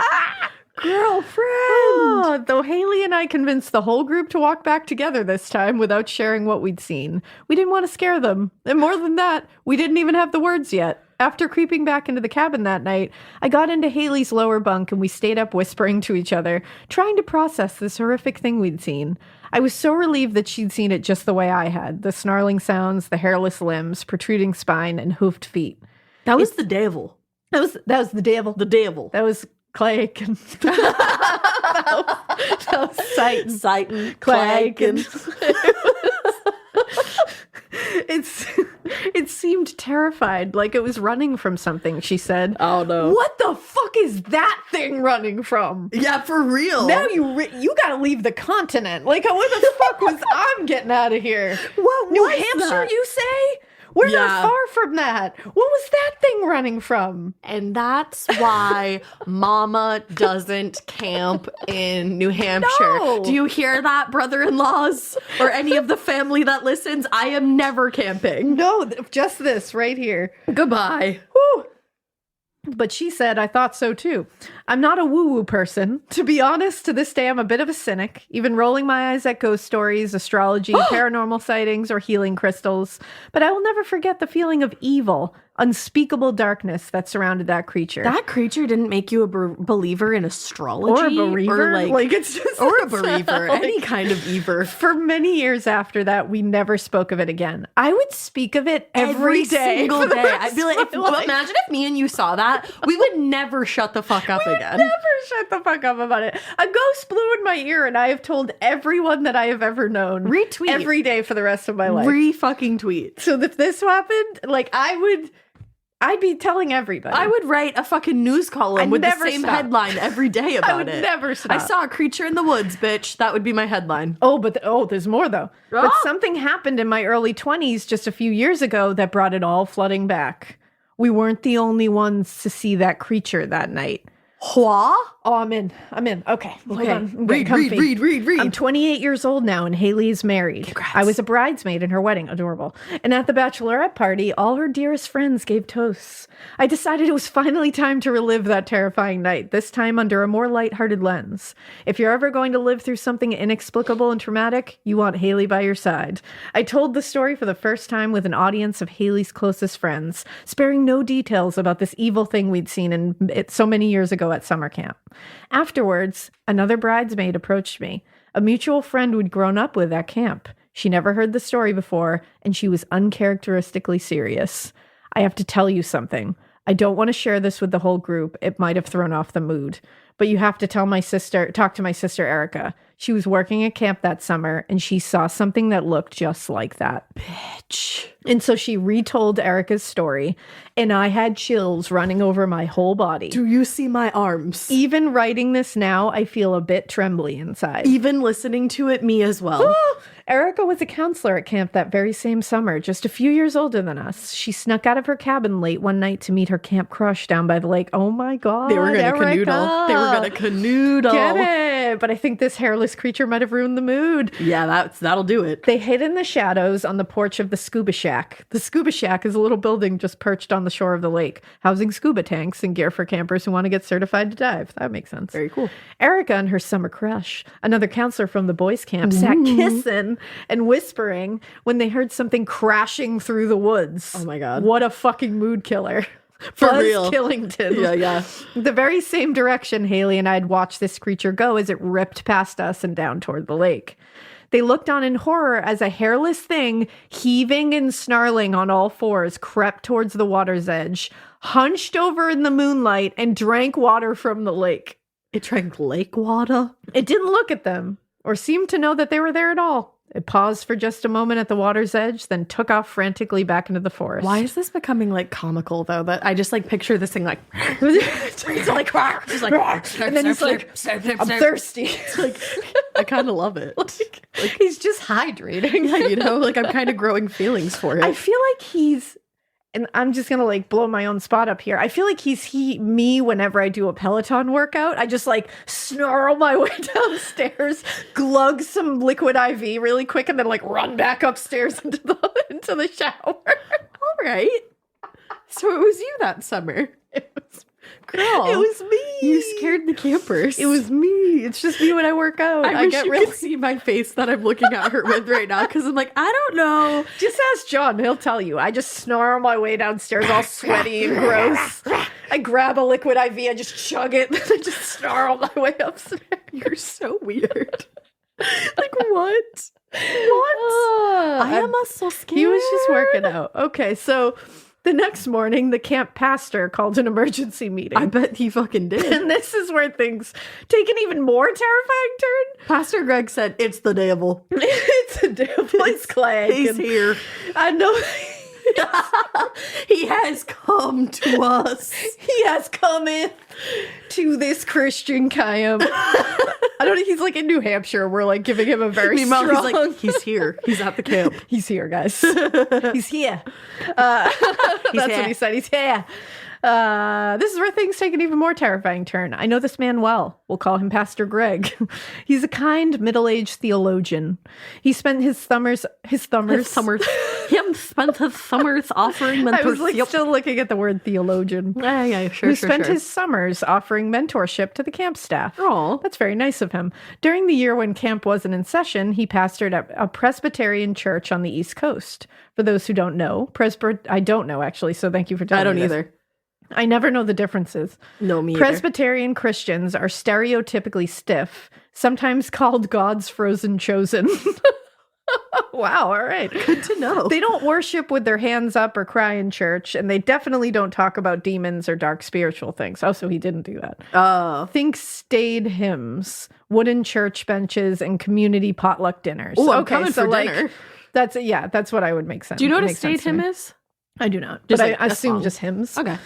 Girlfriend. Oh, though Haley and I convinced the whole group to walk back together this time without sharing what we'd seen. We didn't want to scare them. And more than that, we didn't even have the words yet. After creeping back into the cabin that night, I got into Haley's lower bunk and we stayed up whispering to each other, trying to process this horrific thing we'd seen. I was so relieved that she'd seen it just the way I had. The snarling sounds, the hairless limbs, protruding spine, and hoofed feet. That was the devil. That was the devil. The devil. That was Clegg. that was Satan. Satan. Clegg. And... It seemed terrified, like it was running from something, she said. Oh, no. What the fuck is that thing running from? Yeah, for real. Now you gotta leave the continent. Like, what the fuck was I'm getting out of here? What New was Hampshire, that? you say? We're not far from that. What was that thing running from? And that's why Mama doesn't camp in New Hampshire. No. Do you hear that, brother-in-laws? Or any of the family that listens? I am never camping. No, just this right here. Goodbye. Whew. But she said, I thought so too. I'm not a woo-woo person. To be honest, to this day, I'm a bit of a cynic, even rolling my eyes at ghost stories, astrology, paranormal sightings, or healing crystals. But I will never forget the feeling of evil, unspeakable darkness that surrounded that creature. That creature didn't make you a believer in astrology? Or a believer? Or Like it's just or a believer. like, Any kind of either. For many years after that, we never spoke of it again. I would speak of it every day. Single for the day. rest I'd be like, of my life. imagine if me and you saw that, we would never shut the fuck up again. Never shut the fuck up about it. A ghost blew in my ear, and I have told everyone that I have ever known. Retweet. Every day for the rest of my life. Re-fucking tweet. So if this happened, like, I'd be telling everybody. I would write a fucking news column I'd with the never same stop. headline every day about it. never stop. I saw a creature in the woods, bitch. That would be my headline. Oh, but there's more though. But Ah! something happened in my early 20s just a few years ago that brought it all flooding back. We weren't the only ones to see that creature that night. What? Oh, I'm in. Okay. Hold on. I'm getting Read. comfy. I'm 28 years old now, and Haley is married. Congrats. I was a bridesmaid in her wedding. Adorable. And at the bachelorette party, all her dearest friends gave toasts. I decided it was finally time to relive that terrifying night, this time under a more lighthearted lens. If you're ever going to live through something inexplicable and traumatic, you want Haley by your side. I told the story for the first time with an audience of Haley's closest friends, sparing no details about this evil thing we'd seen so many years ago at summer camp. Afterwards, another bridesmaid approached me, a mutual friend we'd grown up with at camp. She never heard the story before, and she was uncharacteristically serious. I have to tell you something. I don't want to share this with the whole group. It might have thrown off the mood. But you have to talk to my sister Erica. She was working at camp that summer, and she saw something that looked just like that. Bitch. And so she retold Erica's story, and I had chills running over my whole body. Do you see my arms? Even writing this now, I feel a bit trembly inside. Even listening to it, me as well. Erica was a counselor at camp that very same summer, just a few years older than us. She snuck out of her cabin late one night to meet her camp crush down by the lake. Oh my God, They were gonna Erica. canoodle. They were gonna canoodle. Get it? But I think this hairless creature might have ruined the mood. Yeah, that'll do it. They hid in the shadows on the porch of the scuba shack. The scuba shack is a little building just perched on the shore of the lake, housing scuba tanks and gear for campers who want to get certified to dive. That makes sense. Very cool. Erica and her summer crush, another counselor from the boys' camp, sat kissing and whispering when they heard something crashing through the woods. Oh my God. What a fucking mood killer. For Buzz real. Killington. Yeah. The very same direction Haley and I had watched this creature go as it ripped past us and down toward the lake. They looked on in horror as a hairless thing, heaving and snarling on all fours, crept towards the water's edge, hunched over in the moonlight, and drank water from the lake. It drank lake water? It didn't look at them, or seem to know that they were there at all. It paused for just a moment at the water's edge, then took off frantically back into the forest. Why is this becoming like comical though? That I just like picture this thing like It's like, and then he's like, I'm thirsty. It's like, I kind of love it. Like he's just hydrating. Yeah, you know, like I'm kind of growing feelings for it. I feel like he's, and I'm just gonna like blow my own spot up here. I feel like he's me whenever I do a Peloton workout. I just like snarl my way downstairs, glug some liquid IV really quick, and then like run back upstairs into the shower. All right. So it was you that summer. It was, girl. It was me. You scared the campers. It was me. It's just me when I work out. I wish get you could see my face that I'm looking at her with right now because I'm like, I don't know. Just ask John. He'll tell you. I just snarl my way downstairs all sweaty and gross. I grab a liquid IV. I just chug it. Then I just snarl my way upstairs. You're so weird. Like, what? What? I am so scared. He was just working out. Okay, so the next morning, the camp pastor called an emergency meeting. I bet he fucking did. And this is where things take an even more terrifying turn. Pastor Greg said, it's the devil. It's the devil. It's Clegg. He's here. I know. He has come to us. He has come in to this Christian camp. I don't know. He's like in New Hampshire. We're like giving him a very strong. He's like, he's here. He's at the camp. He's here, guys. He's here. That's what he said. He's here. This is where things take an even more terrifying turn. I know this man well. We'll call him Pastor Greg. He's a kind, middle-aged theologian. He spent his summers. He spent his summers offering mentorship. I was like still looking at the word theologian. Sure. He spent his summers offering mentorship to the camp staff. Oh, that's very nice of him. During the year when camp wasn't in session, he pastored at a Presbyterian church on the East Coast. For those who don't know, I don't know actually. So thank you for telling me. I don't either. I never know the differences. No, me either. Presbyterian Christians are stereotypically stiff, sometimes called God's frozen chosen. Wow, all right. Good to know. They don't worship with their hands up or cry in church, and they definitely don't talk about demons or dark spiritual things. Oh, so he didn't do that. Think staid hymns, wooden church benches, and community potluck dinners. Oh, I'm coming for dinner. That's what I would make sense. Do you know what a staid hymn is? I do not, just but like I assume just hymns. Okay.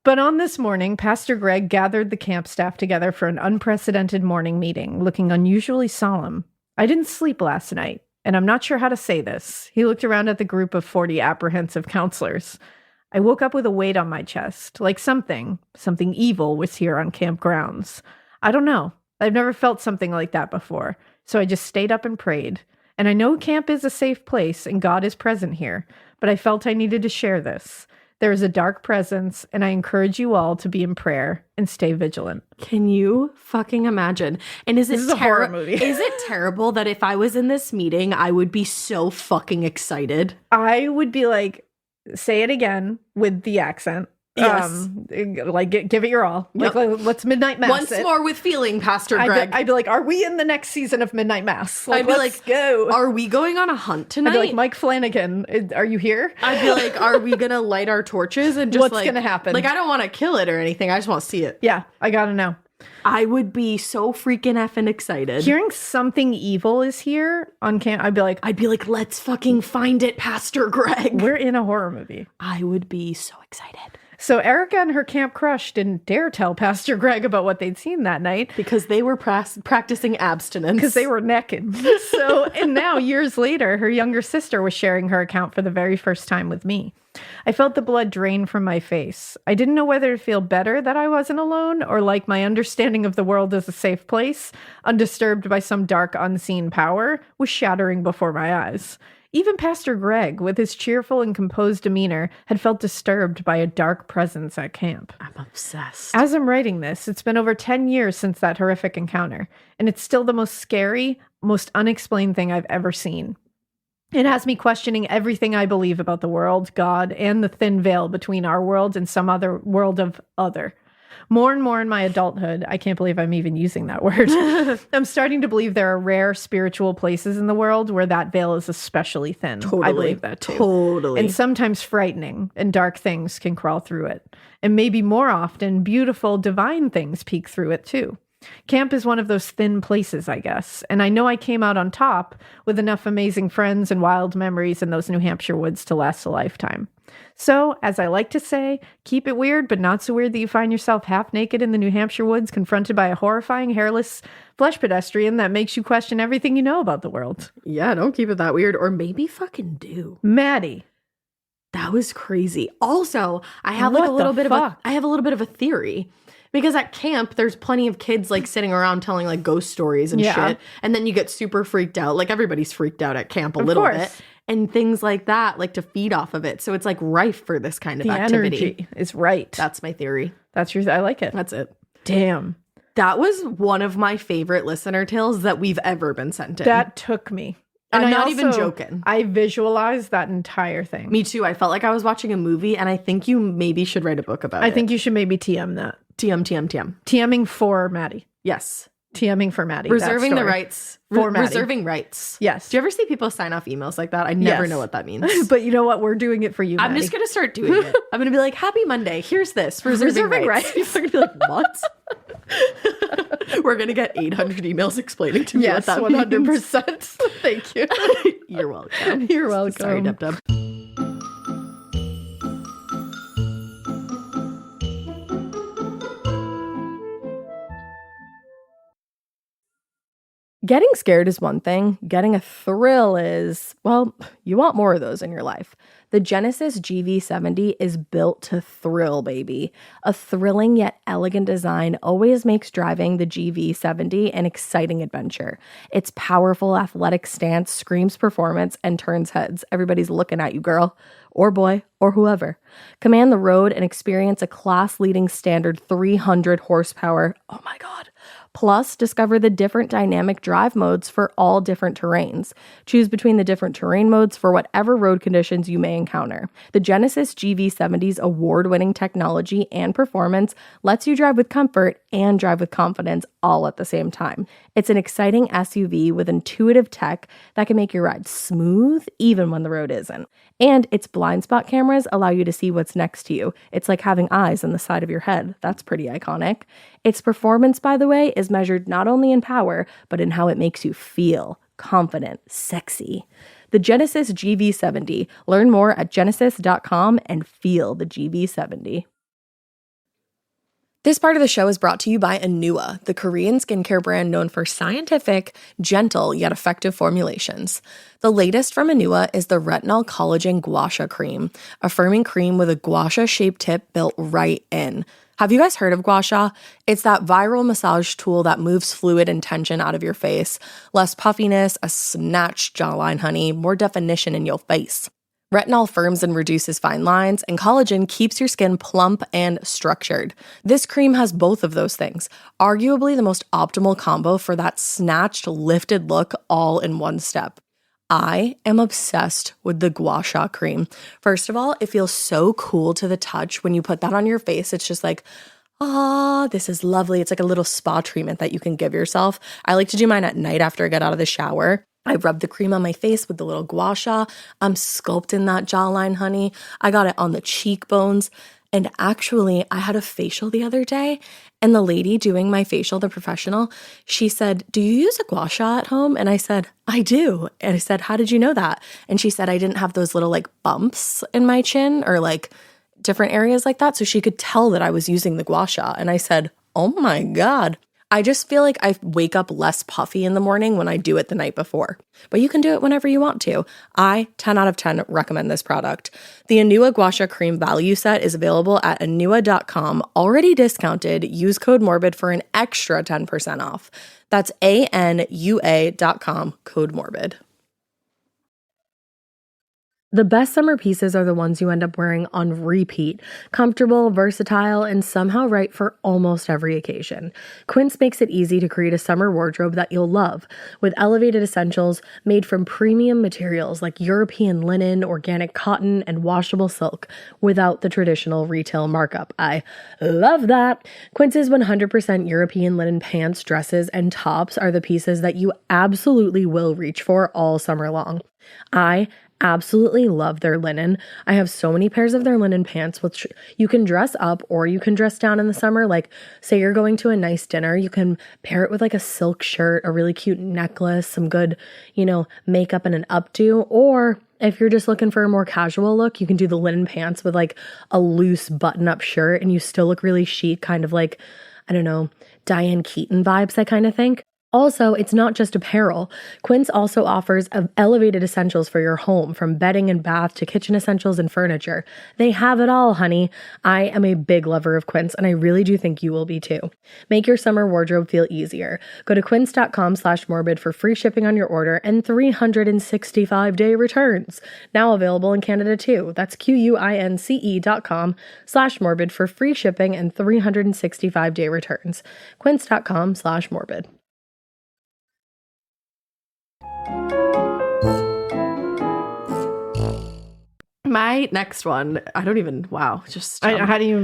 But on this morning, Pastor Greg gathered the camp staff together for an unprecedented morning meeting, looking unusually solemn. I didn't sleep last night, and I'm not sure how to say this. He looked around at the group of 40 apprehensive counselors. I woke up with a weight on my chest, like something evil was here on camp grounds. I don't know. I've never felt something like that before, so I just stayed up and prayed. And I know camp is a safe place, and God is present here, but I felt I needed to share this. There is a dark presence, and I encourage you all to be in prayer and stay vigilant. Can you fucking imagine? And is it a horror movie? Is it terrible that if I was in this meeting, I would be so fucking excited? I would be like, say it again with the accent. Yes. Give it your all. Yep. Let's midnight mass Once it. more with feeling, Pastor Greg. I'd be like, are we in the next season of Midnight Mass? I'd be let's go. Are we going on a hunt tonight? I'd be like, Mike Flanagan, are you here? I'd be like, are we going to light our torches and just what's going to happen? Like, I don't want to kill it or anything. I just want to see it. Yeah, I got to know. I would be so freaking effing excited. Hearing something evil is here on camp, I'd be like, let's fucking find it, Pastor Greg. We're in a horror movie. I would be so excited. So Erica and her camp crush didn't dare tell Pastor Greg about what they'd seen that night. Because they were practicing abstinence. Because they were necking. And now, years later, her younger sister was sharing her account for the very first time with me. I felt the blood drain from my face. I didn't know whether to feel better that I wasn't alone, or like my understanding of the world as a safe place, undisturbed by some dark, unseen power, was shattering before my eyes. Even Pastor Greg, with his cheerful and composed demeanor, had felt disturbed by a dark presence at camp. I'm obsessed. As I'm writing this, it's been over 10 years since that horrific encounter, and it's still the most scary, most unexplained thing I've ever seen. It has me questioning everything I believe about the world, God, and the thin veil between our world and some other world of other. More and more in my adulthood, I can't believe I'm even using that word. I'm starting to believe there are rare spiritual places in the world where that veil is especially thin. Totally. I believe that too. Totally. And sometimes frightening and dark things can crawl through it. And maybe more often, beautiful, divine things peek through it too. Camp is one of those thin places, I guess. And I know I came out on top with enough amazing friends and wild memories in those New Hampshire woods to last a lifetime. So, as I like to say, keep it weird, but not so weird that you find yourself half naked in the New Hampshire woods, confronted by a horrifying, hairless flesh pedestrian that makes you question everything you know about the world. Yeah, don't keep it that weird. Or maybe fucking do. Maddie. That was crazy. Also, I have What a little the bit fuck? of a theory. Because at camp, there's plenty of kids like sitting around telling like ghost stories and Yeah. shit. And then you get super freaked out. Like everybody's freaked out at camp a Of little course. bit. And things like that, like to feed off of it. So it's like rife for this kind of The activity. energy is right. That's my theory. That's your, I like it. That's it. Damn. That was one of my favorite listener tales that we've ever been sent in. That took me. I'm I not even also- joking. I visualized that entire thing. Me too. I felt like I was watching a movie, and I think you maybe should write a book about it. I think you should maybe TM that. TM. TMing for Maddie. Yes. TMing for Maddie. Reserving that the story. rights. For Maddie. Reserving rights. Yes. Do you ever see people sign off emails like that? I never Yes. know what that means. But you know what? We're doing it for you, I'm Maddie. just going to start doing it. I'm going to be like, happy Monday. Here's this. Reserving rights. People are going to be like, what? We're going to get 800 emails explaining to me Yes, what that 100%. means. Thank you. You're welcome. You're welcome. Sorry, Deb. Getting scared is one thing. Getting a thrill is, well, you want more of those in your life. The Genesis GV70 is built to thrill, baby. A thrilling yet elegant design always makes driving the GV70 an exciting adventure. Its powerful athletic stance screams performance and turns heads. Everybody's looking at you, girl, or boy, or whoever. Command the road and experience a class-leading standard 300 horsepower. Oh my God. Plus, discover the different dynamic drive modes for all different terrains. Choose between the different terrain modes for whatever road conditions you may encounter. The Genesis GV70's award-winning technology and performance lets you drive with comfort and drive with confidence all at the same time. It's an exciting SUV with intuitive tech that can make your ride smooth even when the road isn't. And its blind spot cameras allow you to see what's next to you. It's like having eyes on the side of your head. That's pretty iconic. Its performance, by the way, is measured not only in power, but in how it makes you feel confident, sexy. The Genesis GV70. Learn more at genesis.com and feel the GV70. This part of the show is brought to you by Anua, the Korean skincare brand known for scientific, gentle, yet effective formulations. The latest from Anua is the Retinol Collagen Gua Sha Cream, a firming cream with a gua sha-shaped tip built right in. Have you guys heard of gua sha? It's that viral massage tool that moves fluid and tension out of your face. Less puffiness, a snatched jawline, honey, more definition in your face. Retinol firms and reduces fine lines, and collagen keeps your skin plump and structured. This cream has both of those things, arguably the most optimal combo for that snatched, lifted look all in one step. I am obsessed with the Gua Sha cream. First of all, it feels so cool to the touch when you put that on your face. It's just like, this is lovely. It's like a little spa treatment that you can give yourself. I like to do mine at night after I get out of the shower. I rub the cream on my face with the little gua sha. I'm sculpting that jawline, honey. I got it on the cheekbones. And actually, I had a facial the other day, and the lady doing my facial, the professional, she said, "Do you use a gua sha at home?" And I said, "I do." And I said, "How did you know that?" And she said, "I didn't have those little like bumps in my chin or like different areas like that." So she could tell that I was using the gua sha. And I said, "Oh my God." I just feel like I wake up less puffy in the morning when I do it the night before. But you can do it whenever you want to. I, 10 out of 10, recommend this product. The Anua Gua Sha Cream Value Set is available at anua.com, already discounted. Use code MORBID for an extra 10% off. That's ANUA.com, code MORBID. The best summer pieces are the ones you end up wearing on repeat, comfortable, versatile, and somehow right for almost every occasion. Quince makes it easy to create a summer wardrobe that you'll love, with elevated essentials made from premium materials like European linen, organic cotton, and washable silk, without the traditional retail markup. I love that! Quince's 100% European linen pants, dresses, and tops are the pieces that you absolutely will reach for all summer long. I absolutely love their linen. I have so many pairs of their linen pants, which you can dress up or you can dress down in the summer. Like, say you're going to a nice dinner, you can pair it with like a silk shirt, a really cute necklace, some good, makeup and an updo. Or if you're just looking for a more casual look, you can do the linen pants with like a loose button-up shirt and you still look really chic, kind of like, I don't know, Diane Keaton vibes, I kind of think. Also, it's not just apparel. Quince also offers elevated essentials for your home, from bedding and bath to kitchen essentials and furniture. They have it all, honey. I am a big lover of Quince, and I really do think you will be too. Make your summer wardrobe feel easier. Go to quince.com/morbid for free shipping on your order and 365-day returns. Now available in Canada too. That's QUINCE.com/morbid for free shipping and 365-day returns. Quince.com/morbid. My next one, how do you even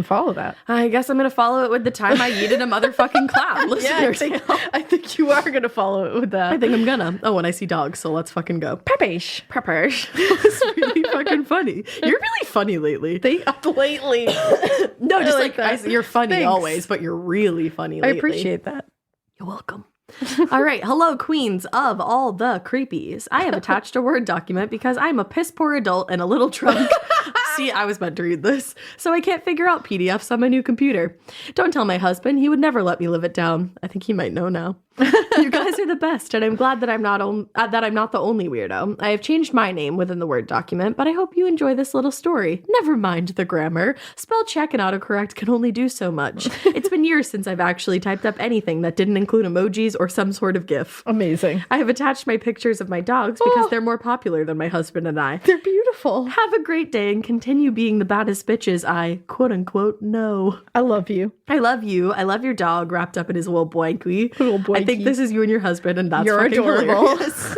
follow that? I guess I'm going to follow it with the time I yeeted a motherfucking clown. I think you are going to follow it with that. I think I'm gonna. Oh, and I see dogs, so let's fucking go. Pepesh. It's really fucking funny. You're really funny lately. Lately. No, just like that. You're funny Thanks. always, but you're really funny lately. I appreciate that. You're welcome. All right. Hello, queens of all the creepies. I have attached a Word document because I'm a piss poor adult and a little drunk. See, I was meant to read this. So I can't figure out PDFs on my new computer. Don't tell my husband. He would never let me live it down. I think he might know now. You guys are the best, and I'm glad that I'm not the only weirdo. I have changed my name within the Word document, but I hope you enjoy this little story. Never mind the grammar. Spell check and autocorrect can only do so much. It's been years since I've actually typed up anything that didn't include emojis or some sort of GIF. Amazing. I have attached my pictures of my dogs because they're more popular than my husband and I. They're beautiful. Have a great day and continue being the baddest bitches I, quote unquote, know. I love you. I love you. I love your dog wrapped up in his little blankie. I think this is you and your husband, and that's You're fucking adorable. hilarious.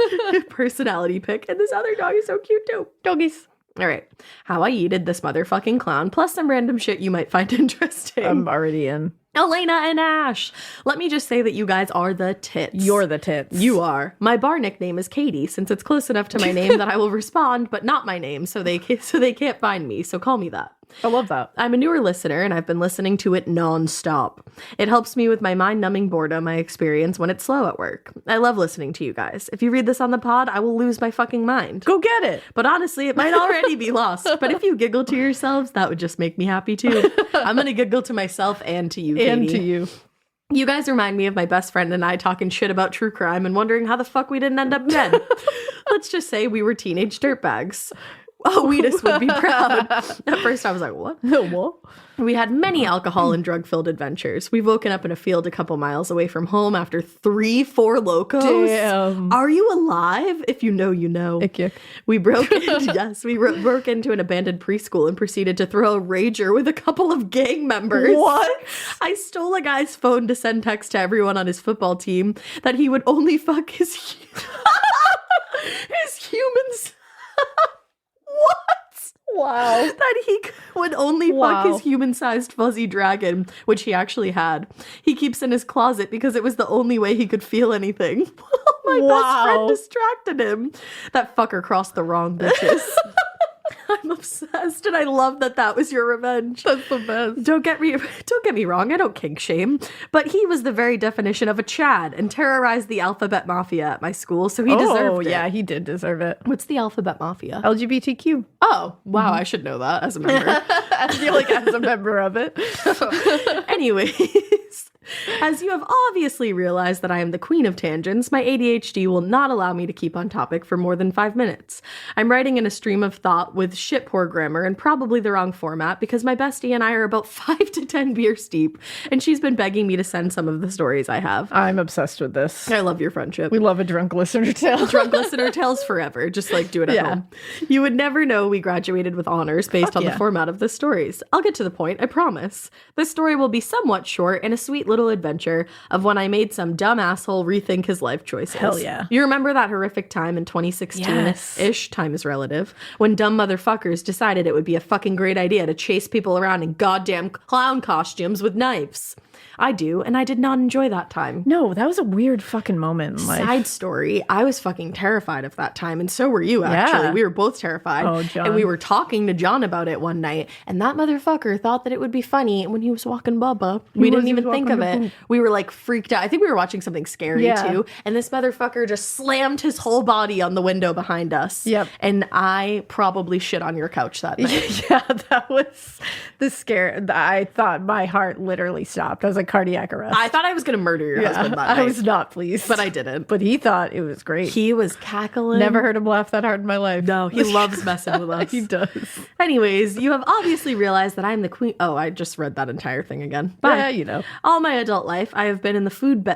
Personality pick. And this other dog is so cute too. Doggies. All right. How I yeeted this motherfucking clown, plus some random shit you might find interesting. I'm already in. Alaina and Ash. Let me just say that you guys are the tits. You're the tits. You are. My bar nickname is Katie, since it's close enough to my name that I will respond, but not my name, so they can't find me. So call me that. I love that. I'm a newer listener, and I've been listening to it nonstop. It helps me with my mind-numbing boredom I experience when it's slow at work. I love listening to you guys. If you read this on the pod, I will lose my fucking mind. Go get it. But honestly, it might already be lost. But if you giggle to yourselves, that would just make me happy too. I'm gonna giggle to myself and to you, Katie. And to you. You guys remind me of my best friend and I talking shit about true crime and wondering how the fuck we didn't end up dead. Let's just say we were teenage dirtbags. Oh, Wheatus would be proud. At first I was like, what? What? We had many alcohol and drug-filled adventures. We've woken up in a field a couple miles away from home after 3-4 locos. Damn. Are you alive? If you know, you know. Ick. We broke into an abandoned preschool and proceeded to throw a rager with a couple of gang members. What? I stole a guy's phone to send text to everyone on his football team that he would only fuck his humans. What? Wow. That he would only fuck his human-sized fuzzy dragon, which he actually had. He keeps in his closet because it was the only way he could feel anything. My best friend distracted him. That fucker crossed the wrong bitches. I'm obsessed, and I love that was your revenge. That's the best. Don't get me wrong, I don't kink shame, but he was the very definition of a Chad and terrorized the alphabet mafia at my school, so he deserved it. Yeah, he did deserve it. What's the alphabet mafia? LGBTQ. Oh, wow, I should know that as a member. I feel like as a member of it. Anyways, As you have obviously realized that I am the queen of tangents, my ADHD will not allow me to keep on topic for more than 5 minutes. I'm writing in a stream of thought with shit poor grammar and probably the wrong format because my bestie and I are about 5 to 10 beers deep, and she's been begging me to send some of the stories I have. I'm obsessed with this. I love your friendship. We love a drunk listener tale. Drunk listener tales forever. Just like do it at home. You would never know we graduated with honors based on the format of the stories. I'll get to the point, I promise. This story will be somewhat short and a sweet little adventure of when I made some dumb asshole rethink his life choices. Hell yeah. You remember that horrific time in 2016-ish, time is relative, when dumb motherfuckers decided it would be a fucking great idea to chase people around in goddamn clown costumes with knives. I do, and I did not enjoy that time. No, that was a weird fucking moment in life. Side story, I was fucking terrified of that time, and so were you, actually. Yeah. We were both terrified. Oh, John. And we were talking to John about it one night, and that motherfucker thought that it would be funny when he was walking Bubba. We didn't even think of it. We were like freaked out. I think we were watching something scary too, and this motherfucker just slammed his whole body on the window behind us. Yep. And I probably shit on your couch that night. Yeah, that was the scare. I thought my heart literally stopped. I was like, cardiac arrest. I thought I was going to murder your husband that night. I was not pleased. But I didn't. But he thought it was great. He was cackling. Never heard him laugh that hard in my life. No, he loves messing with us. He does. Anyways, you have obviously realized that I'm the queen. Oh, I just read that entire thing again. Bye. Yeah, you know. All my adult life, I have been in the food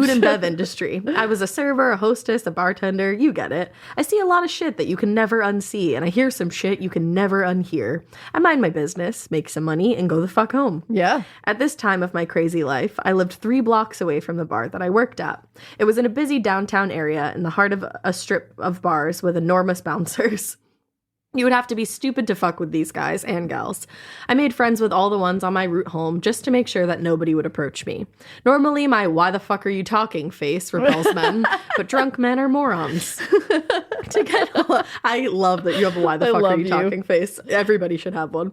and bev industry. I was a server, a hostess, a bartender. You get it. I see a lot of shit that you can never unsee, and I hear some shit you can never unhear. I mind my business, make some money, and go the fuck home. Yeah. At this time of my crazy life, I lived 3 blocks away from the bar that I worked at. It was in a busy downtown area in the heart of a strip of bars with enormous bouncers. You would have to be stupid to fuck with these guys and gals. I made friends with all the ones on my route home just to make sure that nobody would approach me. Normally, my why the fuck are you talking face repels men, but drunk men are morons. I love that you have a why the fuck are you talking face. Everybody should have one.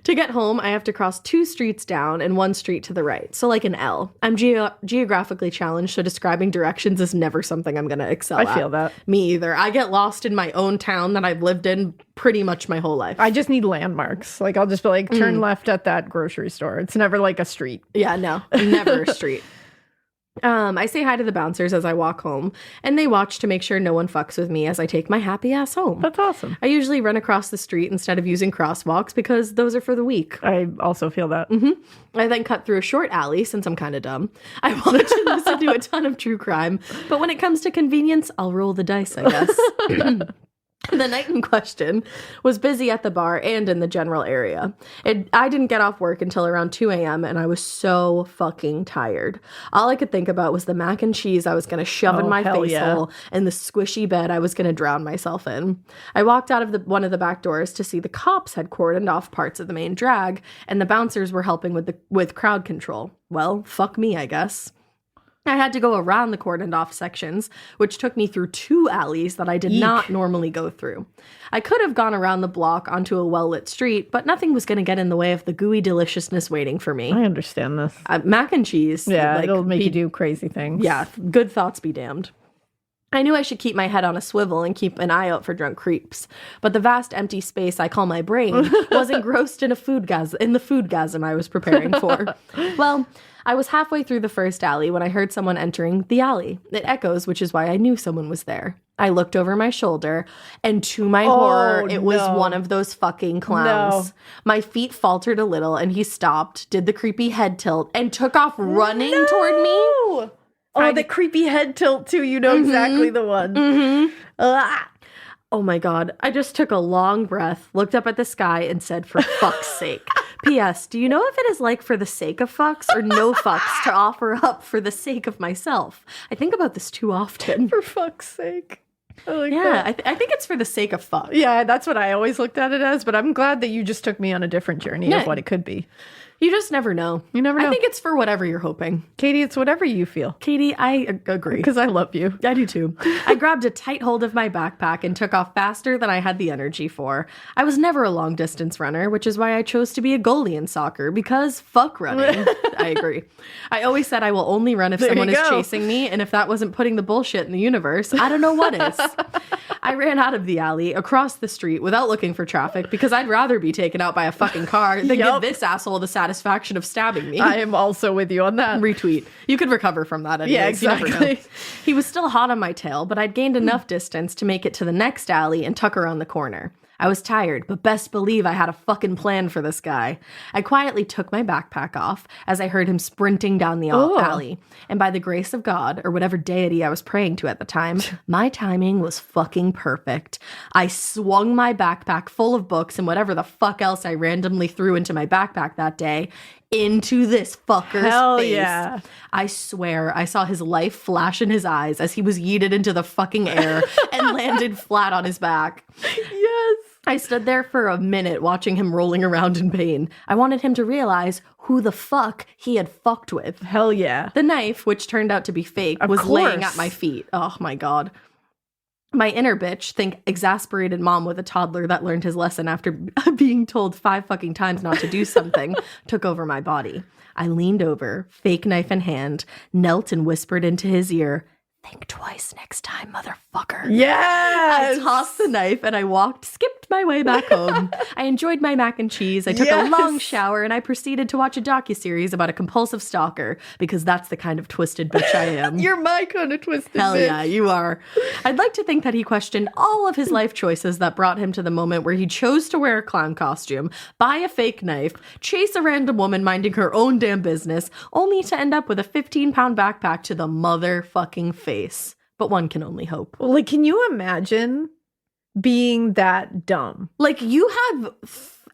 To get home, I have to cross 2 streets down and 1 street to the right. So like an L. I'm geographically challenged, so describing directions is never something I'm going to excel at. I feel that. Me either. I get lost in my own town that I've lived in pretty much my whole life. I just need landmarks. Like, I'll just be like, turn left at that grocery store. It's never like a street. Yeah, no. Never a street. I say hi to the bouncers as I walk home, and they watch to make sure no one fucks with me as I take my happy ass home. That's awesome. I usually run across the street instead of using crosswalks because those are for the weak. I also feel that. I then cut through a short alley since I'm kind of dumb. I watch and listen to a ton of true crime, but when it comes to convenience, I'll roll the dice, I guess. The night in question was busy at the bar and in the general area. I didn't get off work until around 2 a.m. and I was so fucking tired. All I could think about was the mac and cheese I was going to shove in my face hole and the squishy bed I was going to drown myself in. I walked out of one of the back doors to see the cops had cordoned off parts of the main drag and the bouncers were helping with crowd control. Well, fuck me, I guess. I had to go around the cordoned off sections, which took me through 2 alleys that I did not normally go through. I could have gone around the block onto a well-lit street, but nothing was going to get in the way of the gooey deliciousness waiting for me. I understand this. Mac and cheese. Yeah, it'll make you do crazy things. Yeah, good thoughts be damned. I knew I should keep my head on a swivel and keep an eye out for drunk creeps, but the vast empty space I call my brain was engrossed in the foodgasm I was preparing for. Well, I was halfway through the first alley when I heard someone entering the alley. It echoes, which is why I knew someone was there. I looked over my shoulder, and to my horror, it was one of those fucking clowns. No. My feet faltered a little, and he stopped, did the creepy head tilt, and took off running toward me. Oh, the creepy head tilt, too. You know exactly the one. Oh, my God. I just took a long breath, looked up at the sky, and said, for fuck's sake. P.S. Do you know if it is like for the sake of fucks or no fucks to offer up for the sake of myself? I think about this too often. For fuck's sake. I like that. I think it's for the sake of fuck. Yeah, that's what I always looked at it as, but I'm glad that you just took me on a different journey of what it could be. You just never know. You never know. I think it's for whatever you're hoping. Katie, it's whatever you feel. Katie, I agree. Because I love you. I do too. I grabbed a tight hold of my backpack and took off faster than I had the energy for. I was never a long distance runner, which is why I chose to be a goalie in soccer, because fuck running. I agree. I always said I will only run if someone is chasing me, and if that wasn't putting the bullshit in the universe, I don't know what is. I ran out of the alley, across the street, without looking for traffic, because I'd rather be taken out by a fucking car than give this asshole the satisfaction of stabbing me. I am also with you on that. Retweet. You could recover from that anyways. Yeah, exactly. He was still hot on my tail, but I'd gained enough distance to make it to the next alley and tuck around the corner. I was tired, but best believe I had a fucking plan for this guy. I quietly took my backpack off as I heard him sprinting down the alley. And by the grace of God, or whatever deity I was praying to at the time, my timing was fucking perfect. I swung my backpack full of books and whatever the fuck else I randomly threw into my backpack that day into this fucker's face. Yeah. I swear I saw his life flash in his eyes as he was yeeted into the fucking air and landed flat on his back. Yes. I stood there for a minute watching him rolling around in pain. I wanted him to realize who the fuck he had fucked with. Hell yeah. The knife, which turned out to be fake, Of was course. laying at my feet. Oh my God. My inner bitch, think exasperated mom with a toddler that learned his lesson after being told 5 fucking times not to do something, took over my body. I leaned over, fake knife in hand, knelt and whispered into his ear, "Think twice next time, motherfucker." Yes. I tossed the knife and I skipped my way back home. I enjoyed my mac and cheese. I took a long shower and I proceeded to watch a docuseries about a compulsive stalker because that's the kind of twisted bitch I am. You're my kind of twisted Hell bitch. yeah, you are. I'd like to think that he questioned all of his life choices that brought him to the moment where he chose to wear a clown costume, buy a fake knife, chase a random woman minding her own damn business, only to end up with a 15-pound backpack to the motherfucking face. But one can only hope. Like, can you imagine being that dumb? Like, you have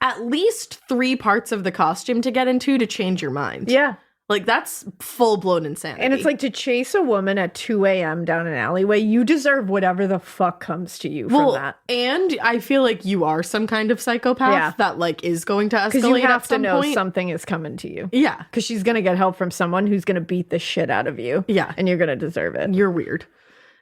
at least 3 parts of the costume to get into to change your mind. Yeah. Like, that's full-blown insanity. And it's like to chase a woman at 2 a.m. down an alleyway, you deserve whatever the fuck comes to you from that. And I feel like you are some kind of psychopath that, like, is going to escalate Because you have at to some know point. something is coming to you. Yeah. Because she's going to get help from someone who's going to beat the shit out of you. Yeah. And you're going to deserve it. You're weird.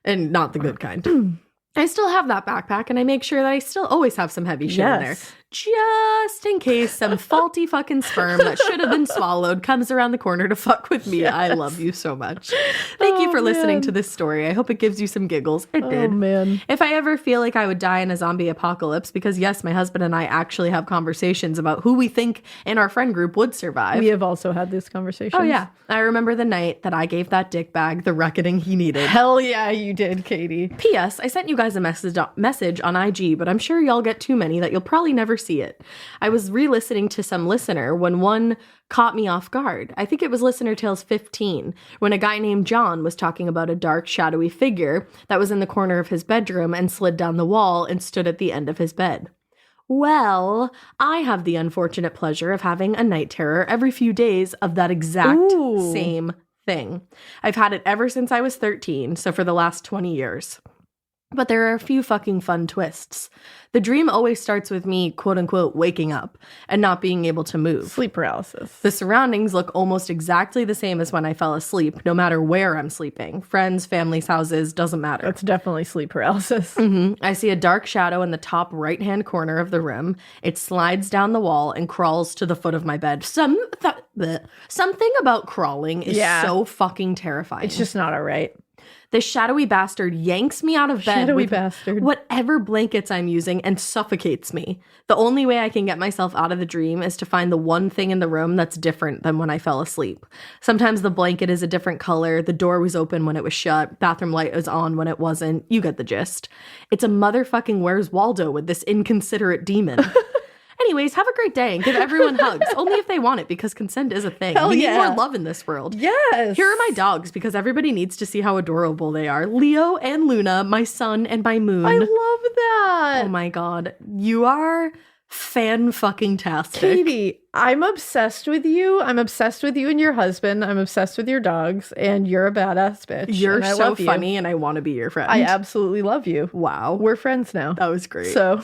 And not the good kind. I still have that backpack, and I make sure that I still always have some heavy shit in there. Just in case some faulty fucking sperm that should have been swallowed comes around the corner to fuck with me. I love you so much. Thank you for listening to this story. I hope it gives you some giggles. It did. Oh, man. If I ever feel like I would die in a zombie apocalypse, because yes, my husband and I actually have conversations about who we think in our friend group would survive. We have also had this conversation. Oh, yeah. I remember the night that I gave that dick bag the reckoning he needed. Hell yeah, you did, Katie. P.S. I sent you guys a message on IG, but I'm sure y'all get too many that you'll probably never see it. I was re-listening to some listener when one caught me off guard. I think it was Listener Tales 15, when a guy named John was talking about a dark, shadowy figure that was in the corner of his bedroom and slid down the wall and stood at the end of his bed. Well, I have the unfortunate pleasure of having a night terror every few days of that exact same thing. I've had it ever since I was 13, so for the last 20 years. But there are a few fucking fun twists. The dream always starts with me, quote unquote, waking up and not being able to move. Sleep paralysis. The surroundings look almost exactly the same as when I fell asleep, no matter where I'm sleeping. Friends, families, houses, doesn't matter. That's definitely sleep paralysis. I see a dark shadow in the top right-hand corner of the room. It slides down the wall and crawls to the foot of my bed. Something about crawling is so fucking terrifying. It's just not all right. This shadowy bastard yanks me out of bed with whatever blankets I'm using and suffocates me. The only way I can get myself out of the dream is to find the one thing in the room that's different than when I fell asleep. Sometimes the blanket is a different color, the door was open when it was shut, bathroom light was on when it wasn't. You get the gist. It's a motherfucking Where's Waldo with this inconsiderate demon. Anyways, have a great day and give everyone hugs. Only if they want it, because consent is a thing. We need more love in this world. Yes. Here are my dogs, because everybody needs to see how adorable they are. Leo and Luna, my sun and my moon. I love that. Oh my god. You are fan-fucking-tastic. Katie, I'm obsessed with you. I'm obsessed with you and your husband. I'm obsessed with your dogs, and you're a badass bitch. You're so so funny, and I want to be your friend. I absolutely love you. Wow. We're friends now. That was great. So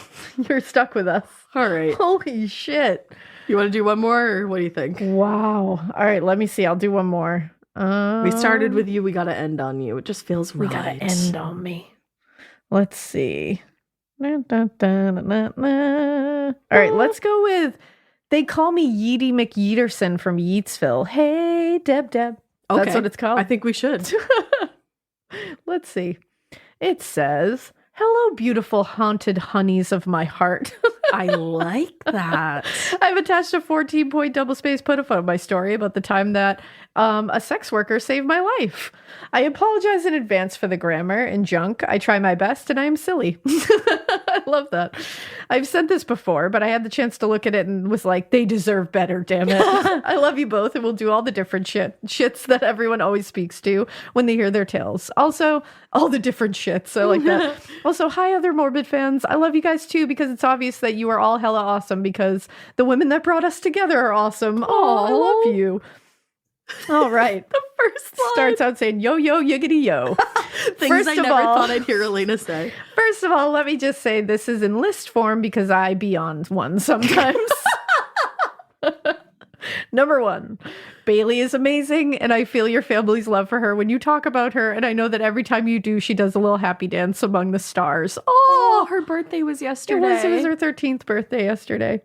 you're stuck with us. All right. Holy shit. You want to do one more, or what do you think? Wow. All right, let me see. I'll do one more. We started with you. We got to end on you. It just feels right. We got to end on me. Let's see. All right, let's go with, they call me Yeety McYeaterson from Yeatsville. Hey, Deb. Okay. That's what it's called? I think we should. Let's see. It says, hello, beautiful haunted honeys of my heart. I like that. I've attached a 14-point double-space put-up of my story about the time that a sex worker saved my life. I apologize in advance for the grammar and junk. I try my best, and I am silly. I love that. I've said this before, but I had the chance to look at it and was like, they deserve better, damn it. I love you both, and we'll do all the different shits that everyone always speaks to when they hear their tales. Also, all the different shits. I like that. Also, hi, other Morbid fans. I love you guys, too, because it's obvious that you are all hella awesome because the women that brought us together are awesome. Oh, I love you. All right. The first line starts out saying, yo, yo, yiggity, yo. Things First I of never all- thought I'd hear Alaina say. First of all, let me just say this is in list form because I beyond one sometimes. Number 1, Bailey is amazing, and I feel your family's love for her when you talk about her, and I know that every time you do, she does a little happy dance among the stars. Oh, her birthday was yesterday. It was her 13th birthday yesterday.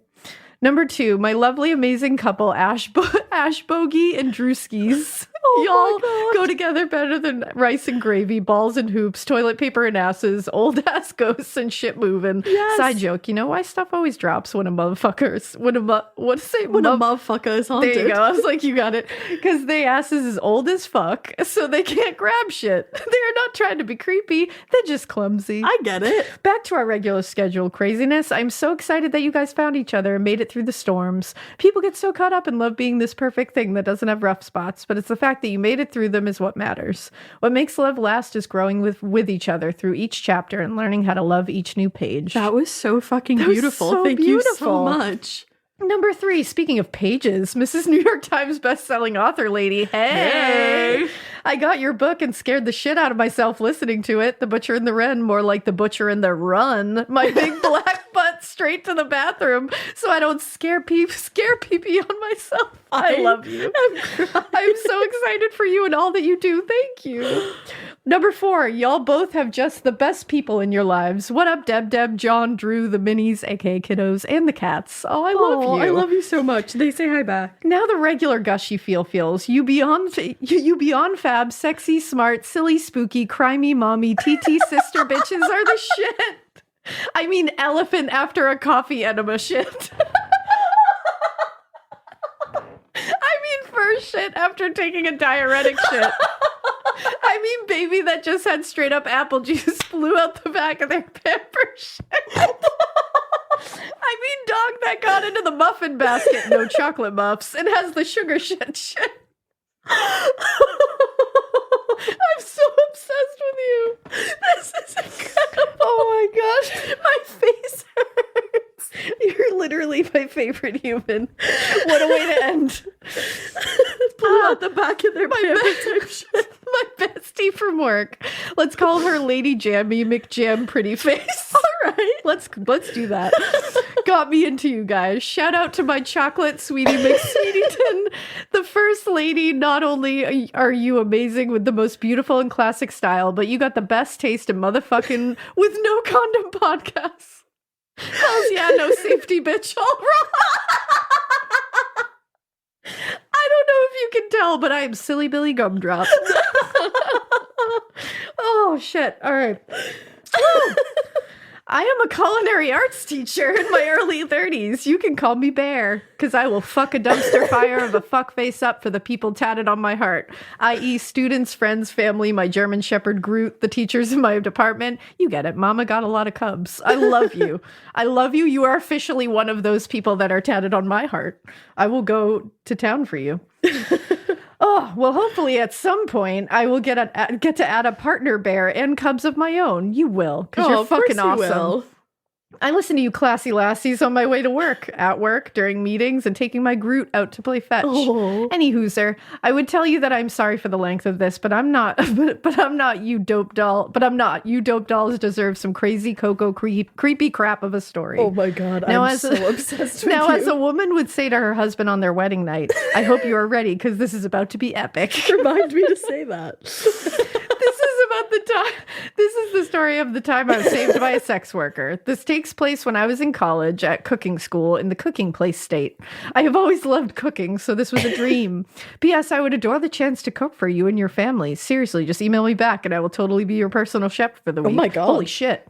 Number 2, my lovely, amazing couple, Ash Bogey and Drewskis. Oh Y'all go together better than rice and gravy, balls and hoops, toilet paper and asses, old ass ghosts and shit moving. Yes. Side joke, you know why stuff always drops when a motherfucker is, when a motherfucker is haunted. There you go. I was like, you got it. Because they asses is old as fuck, so they can't grab shit. They are not trying to be creepy. They're just clumsy. I get it. Back to our regular schedule craziness. I'm so excited that you guys found each other and made it through the storms. People get so caught up in love being this perfect thing that doesn't have rough spots, but it's the fact that you made it through them is what matters. What makes love last is growing with each other through each chapter and learning how to love each new page. That was so fucking That was beautiful. so Thank you so beautiful. much. Number 3, speaking of pages, Mrs. New York Times bestselling author lady. Hey! I got your book and scared the shit out of myself listening to it. The Butcher and the Wren, more like The Butcher and the Run. My big black butt straight to the bathroom so I don't scare pee-pee on myself. I love you. I'm so excited for you and all that you do. Thank you. Number 4, y'all both have just the best people in your lives. What up, Deb, John, Drew, the minis, aka kiddos, and the cats. Oh, I love you. I love you so much. They say hi back. Now the regular gushy feels. You beyond fab, sexy, smart, silly, spooky, crimey, mommy, TT sister bitches are the shit. I mean, elephant after a coffee enema shit. I mean, first shit after taking a diuretic shit. I mean, baby that just had straight up apple juice flew out the back of their pamper shit. I mean, dog that got into the muffin basket, no chocolate muffs, and has the sugar shit. I'm so obsessed with you. This is incredible. Oh my gosh. My face hurts. You're literally my favorite human. What a way to end. Blew out the back of their pamper shit. My bestie from work. Let's call her Lady Jammy McJam Pretty Face. All right. Let's do that. Got me into you guys. Shout out to my chocolate sweetie McSweetyton. The first lady. Not only are you amazing with the most beautiful and classic style, but you got the best taste in motherfucking with no condom podcasts. Hells yeah, no safety bitch. All right. I don't know if you can tell, but I am Silly Billy Gumdrop. Oh, shit. All right. Woo. I am a culinary arts teacher in my early 30s. You can call me Bear, because I will fuck a dumpster fire of a fuck face up for the people tatted on my heart, i.e. students, friends, family, my German Shepherd Groot, the teachers in my department. You get it. Mama got a lot of cubs. I love you. I love you. You are officially one of those people that are tatted on my heart. I will go to town for you. Oh, well, hopefully at some point I will get to add a partner bear and cubs of my own. You will, because you're fucking awesome. I listen to you classy lassies on my way to work, at work, during meetings, and taking my Groot out to play fetch. Oh. Any hooser, I would tell you that I'm sorry for the length of this, but I'm not. But I'm not. You dope doll. But I'm not. You dope dolls deserve some crazy cocoa creepy crap of a story. Oh my god! Now, I'm so obsessed with now, you. as a woman would say to her husband on their wedding night, I hope you are ready because this is about to be epic. Remind me to say that. This is about the time. This is the story of the time I was saved by a sex worker. This takes place when I was in college at cooking school in the cooking place state. I have always loved cooking, so this was a dream. P.S. I would adore the chance to cook for you and your family. Seriously, just email me back and I will totally be your personal chef for the week. Oh my God. Holy shit.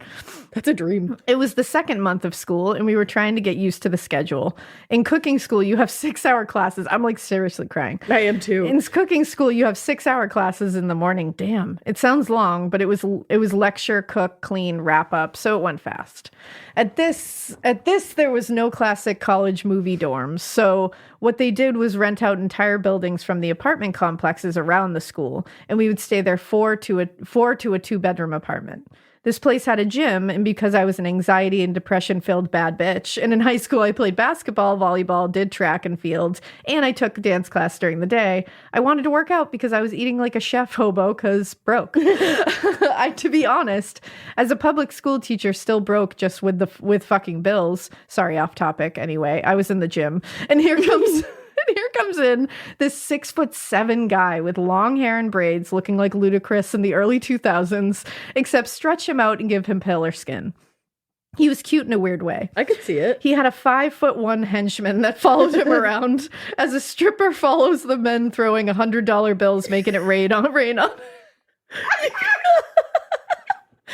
That's a dream. It was the second month of school, and we were trying to get used to the schedule. In cooking school, you have 6-hour classes. I'm like seriously crying. I am too. In cooking school, you have 6-hour classes in the morning. Damn, it sounds long, but it was lecture, cook, clean, wrap up, so it went fast. At this, there was no classic college movie dorms. So what they did was rent out entire buildings from the apartment complexes around the school, and we would stay there four to a 2-bedroom apartment. This place had a gym, and because I was an anxiety and depression-filled bad bitch, and in high school I played basketball, volleyball, did track and fields, and I took dance class during the day, I wanted to work out because I was eating like a chef hobo because broke. To be honest, as a public school teacher, still broke just with fucking bills. Sorry, off topic. Anyway, I was in the gym, and here comes in this 6'7" guy with long hair and braids looking like Ludacris in the early 2000s, except stretch him out and give him paler skin. He was cute in a weird way. I could see it. He had a 5'1" henchman that followed him around as a stripper follows the men throwing $100 bills, making it rain on.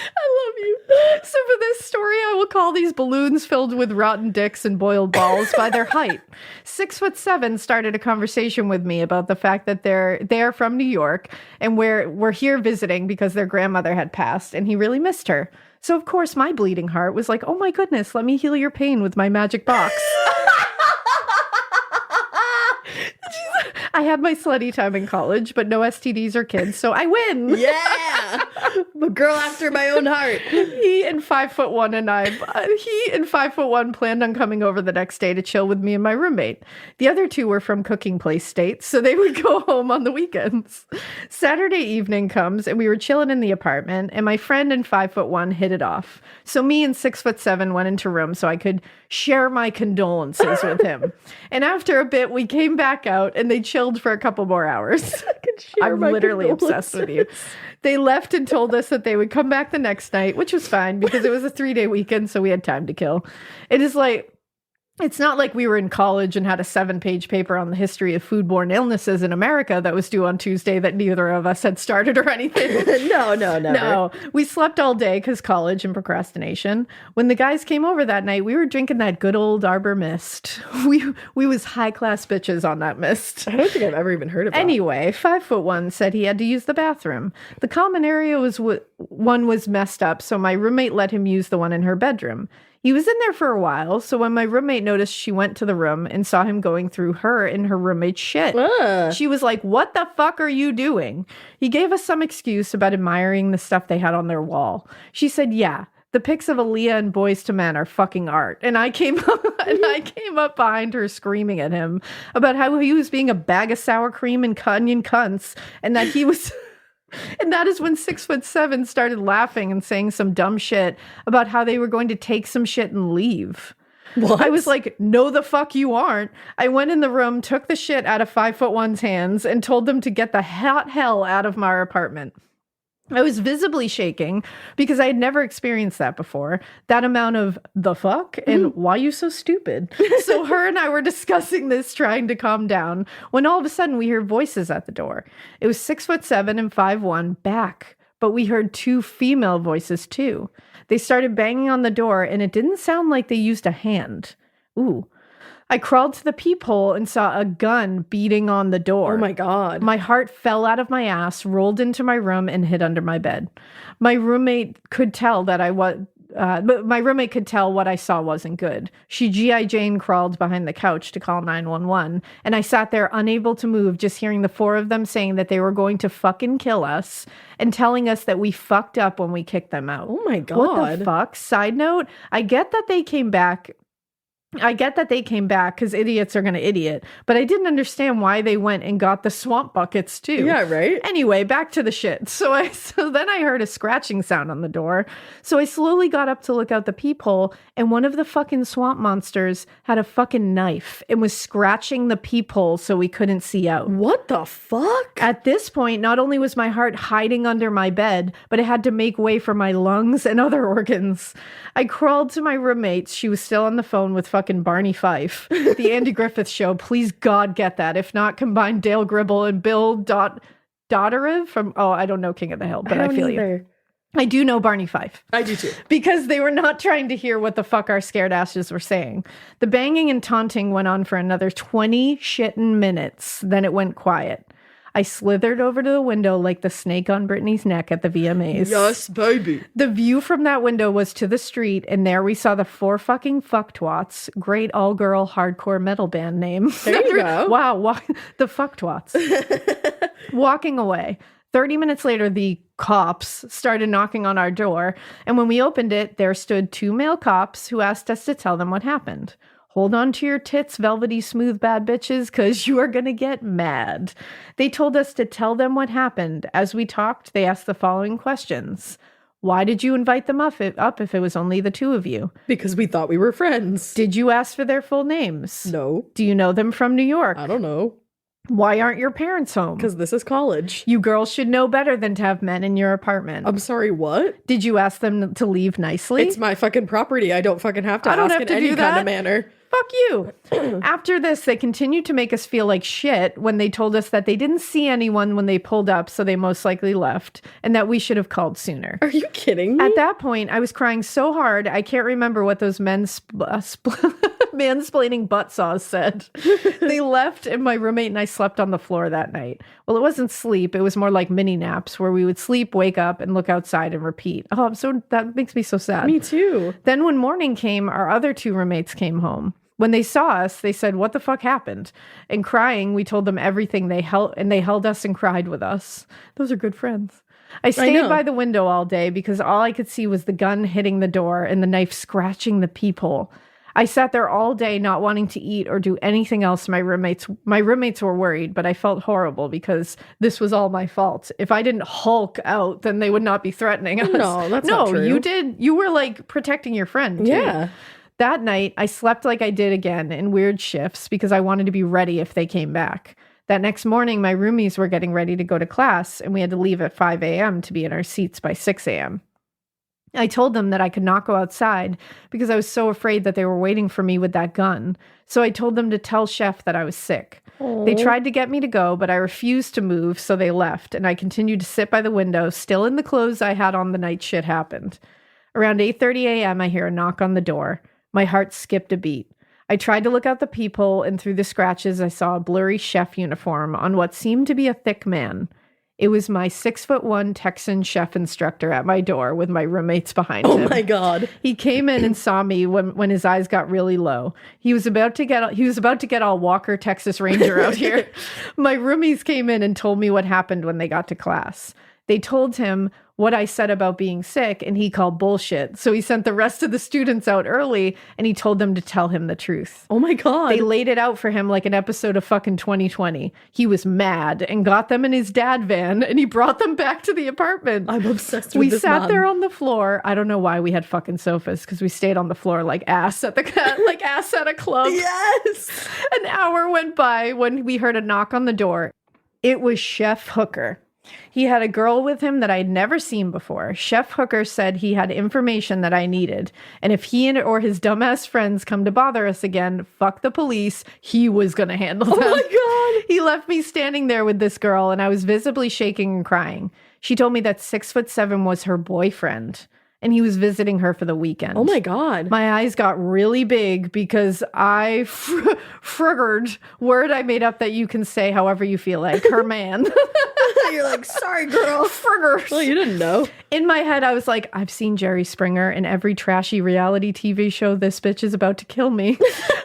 I love you. So for this story, I will call these balloons filled with rotten dicks and boiled balls by their height. 6'7" started a conversation with me about the fact that they're from New York and we're here visiting because their grandmother had passed and he really missed her. So of course my bleeding heart was like, oh my goodness, let me heal your pain with my magic box. I had my slutty time in college, but no STDs or kids, so I win. Yeah, a girl after my own heart. He and 5'1" planned on coming over the next day to chill with me and my roommate. The other two were from cooking place states, so they would go home on the weekends. Saturday evening comes, and we were chilling in the apartment, and my friend and 5'1" hit it off. So me and 6'7" went into room so I could share my condolences with him. And after a bit, we came back out, and they chilled for a couple more hours. I'm literally obsessed with you. They left and told us that they would come back the next night, which was fine because it was a 3-day weekend, so we had time to kill. It is like, it's not like we were in college and had a 7-page paper on the history of foodborne illnesses in America that was due on Tuesday that neither of us had started or anything. No, never. No, we slept all day because college and procrastination. When the guys came over that night, we were drinking that good old Arbor Mist. We was high-class bitches on that mist. I don't think I've ever even heard of that. Anyway, 5'1" said he had to use the bathroom. The common area was messed up, so my roommate let him use the one in her bedroom. He was in there for a while, so when my roommate noticed, she went to the room and saw him going through her and her roommate's shit. She was like, what the fuck are you doing? He gave us some excuse about admiring the stuff they had on their wall. She said, yeah, the pics of Aaliyah and Boys to Men are fucking art. And I came up behind her screaming at him about how he was being a bag of sour cream and onion cunts, and that he was... And that is when 6'7" started laughing and saying some dumb shit about how they were going to take some shit and leave. What? I was like, no, the fuck you aren't. I went in the room, took the shit out of 5'1's hands, and told them to get the hot hell out of my apartment. I was visibly shaking because I had never experienced that before. That amount of the fuck and why you so stupid. So her and I were discussing this, trying to calm down, when all of a sudden we hear voices at the door. It was 6'7" and 5'1" back, but we heard 2 female voices too. They started banging on the door and it didn't sound like they used a hand. Ooh. I crawled to the peephole and saw a gun beating on the door. Oh my God. My heart fell out of my ass, rolled into my room, and hid under my bed. My roommate could tell what I saw wasn't good. She G.I. Jane crawled behind the couch to call 911, and I sat there unable to move, just hearing the 4 of them saying that they were going to fucking kill us and telling us that we fucked up when we kicked them out. Oh my God. What the fuck? Side note, I get that they came back I get that they came back because idiots are going to idiot, but I didn't understand why they went and got the swamp buckets too. Yeah, right? Anyway, back to the shit. So then I heard a scratching sound on the door. So I slowly got up to look out the peephole, and one of the fucking swamp monsters had a fucking knife and was scratching the peephole so we couldn't see out. What the fuck? At this point, not only was my heart hiding under my bed, but it had to make way for my lungs and other organs. I crawled to my roommates. She was still on the phone with fucking Barney Fife. The Andy Griffith Show. Please, God, get that. If not, combine Dale Gribble and Bill Dotterev from, I don't know King of the Hill, but I feel you. I do know Barney Fife. I do too. Because they were not trying to hear what the fuck our scared asses were saying. The banging and taunting went on for another 20 shittin' minutes. Then it went quiet. I slithered over to the window like the snake on Britney's neck at the VMAs. Yes, baby. The view from that window was to the street, and there we saw the 4 fucking fucktwats. Great all-girl hardcore metal band name. There you go. Wow, the fucktwats. Walking away. 30 minutes later, the cops started knocking on our door, and when we opened it, there stood 2 male cops who asked us to tell them what happened. Hold on to your tits, velvety smooth bad bitches, because you are going to get mad. They told us to tell them what happened. As we talked, they asked the following questions. Why did you invite them up if it was only the 2 of you? Because we thought we were friends. Did you ask for their full names? No. Do you know them from New York? I don't know. Why aren't your parents home? Because this is college. You girls should know better than to have men in your apartment. I'm sorry, what? Did you ask them to leave nicely? It's my fucking property. I don't fucking have to I don't ask have in to any do kind that. of manner. Fuck you. After this, they continued to make us feel like shit when they told us that they didn't see anyone when they pulled up, so they most likely left, and that we should have called sooner. Are you kidding me? At that point, I was crying so hard, I can't remember what those mansplaining buttsaws said. They left, and my roommate and I slept on the floor that night. Well, it wasn't sleep. It was more like mini naps, where we would sleep, wake up, and look outside and repeat. That makes me so sad. Me too. Then when morning came, our other 2 roommates came home. When they saw us, they said, what the fuck happened? And crying, we told them everything. They held us and cried with us. Those are good friends. I stayed by the window all day because all I could see was the gun hitting the door and the knife scratching the peephole. I sat there all day not wanting to eat or do anything else. My roommates were worried, but I felt horrible because this was all my fault. If I didn't hulk out, then they would not be threatening us. No, that's not true. You did. You were like protecting your friend too. Yeah. That night, I slept like I did again in weird shifts because I wanted to be ready if they came back. That next morning, my roomies were getting ready to go to class, and we had to leave at 5 a.m. to be in our seats by 6 a.m. I told them that I could not go outside because I was so afraid that they were waiting for me with that gun. So I told them to tell Chef that I was sick. Aww. They tried to get me to go, but I refused to move, so they left, and I continued to sit by the window, still in the clothes I had on the night shit happened. Around 8:30 a.m., I hear a knock on the door. My heart skipped a beat. I tried to look out the peephole, and through the scratches, I saw a blurry chef uniform on what seemed to be a thick man. It was my 6'1" Texan chef instructor at my door with my roommates behind him. Oh my God. He came in and saw me when his eyes got really low. He was about to get all Walker, Texas Ranger out here. My roomies came in and told me what happened when they got to class. They told him what I said about being sick, and he called bullshit. So he sent the rest of the students out early, and he told them to tell him the truth. Oh my God. They laid it out for him like an episode of fucking 2020. He was mad and got them in his dad van, and he brought them back to the apartment. I'm obsessed with We this sat man. there on the floor. I don't know why we had fucking sofas, because we stayed on the floor like ass at a club. Yes. An hour went by when we heard a knock on the door. It was Chef Hooker. He had a girl with him that I had never seen before. Chef Hooker said he had information that I needed, and if he or his dumbass friends come to bother us again, fuck the police, he was going to handle them. Oh my God. He left me standing there with this girl, and I was visibly shaking and crying. She told me that 6'7" was her boyfriend, and he was visiting her for the weekend. Oh my God. My eyes got really big because I friggered, word I made up that you can say however you feel like, her man. You're like, sorry, girl. Friggers. Well, you didn't know. In my head, I was like, I've seen Jerry Springer in every trashy reality TV show. This bitch is about to kill me.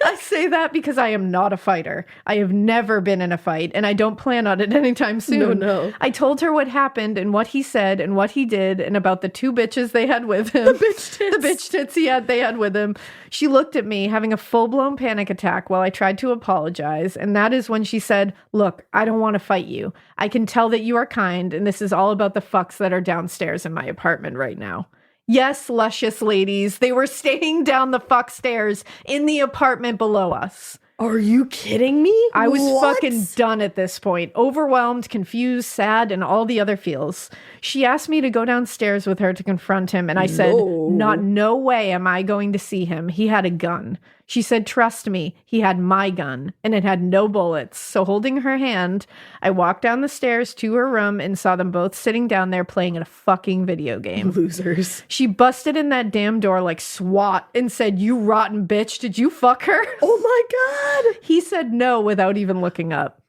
I say that because I am not a fighter. I have never been in a fight, and I don't plan on it anytime soon. No. I told her what happened and what he said and what he did and about the 2 bitches they had with him. The bitch tits. The bitch tits they had with him. She looked at me, having a full-blown panic attack while I tried to apologize, and that is when she said, look, I don't want to fight you. I can tell that you are kind, and this is all about the fucks that are downstairs in my apartment right now. Yes, luscious ladies, they were staying down the fuck stairs in the apartment below us. Are you kidding me? I was What? fucking done at this point. Overwhelmed, confused, sad, and all the other feels. She asked me to go downstairs with her to confront him, and I said, no way am I going to see him. He had a gun. She said, trust me, he had my gun, and it had no bullets. So holding her hand, I walked down the stairs to her room and saw them both sitting down there playing a fucking video game. Losers. She busted in that damn door like SWAT and said, you rotten bitch, did you fuck her? Oh my God. He said no without even looking up.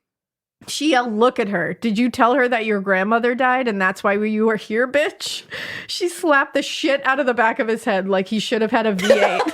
She yelled, look at her. Did you tell her that your grandmother died and that's why you were here, bitch? She slapped the shit out of the back of his head like he should have had a V8.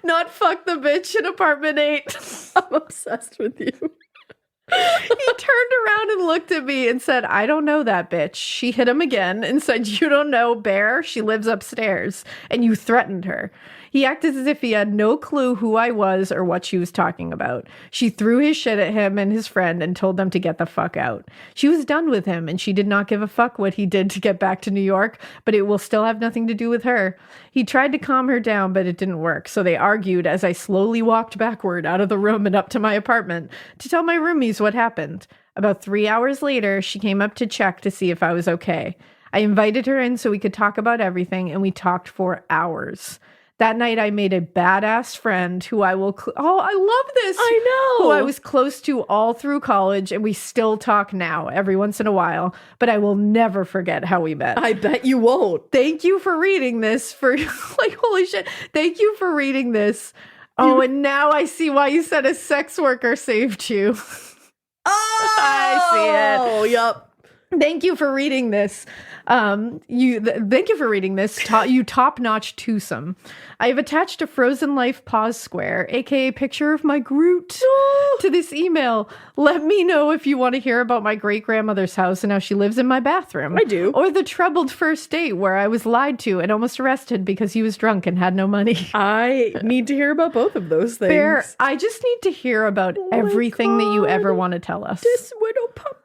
Not fuck the bitch in apartment 8. I'm obsessed with you. He turned around and looked at me and said, I don't know that bitch. She hit him again and said, you don't know Bear? She lives upstairs. And you threatened her. He acted as if he had no clue who I was or what she was talking about. She threw his shit at him and his friend and told them to get the fuck out. She was done with him and she did not give a fuck what he did to get back to New York, but it will still have nothing to do with her. He tried to calm her down, but it didn't work. So they argued as I slowly walked backward out of the room and up to my apartment to tell my roomies what happened. About 3 hours later, she came up to check to see if I was okay. I invited her in so we could talk about everything, and we talked for hours. That night, I made a badass friend who I will... I love this! I know! Who I was close to all through college, and we still talk now every once in a while, but I will never forget how we met. I bet you won't. Thank you for reading this. Holy shit. Thank you for reading this. Oh, and now I see why you said a sex worker saved you. Oh! I see it. Oh, yup. Thank you for reading this. Thank you for reading this. You top-notch twosome. I have attached a Frozen Life pause square, aka picture of my Groot, to this email. Let me know if you want to hear about my great-grandmother's house and how she lives in my bathroom. I do. Or the troubled first date where I was lied to and almost arrested because he was drunk and had no money. I need to hear about both of those things. Bear, I just need to hear about everything that you ever want to tell us. This widow puppy.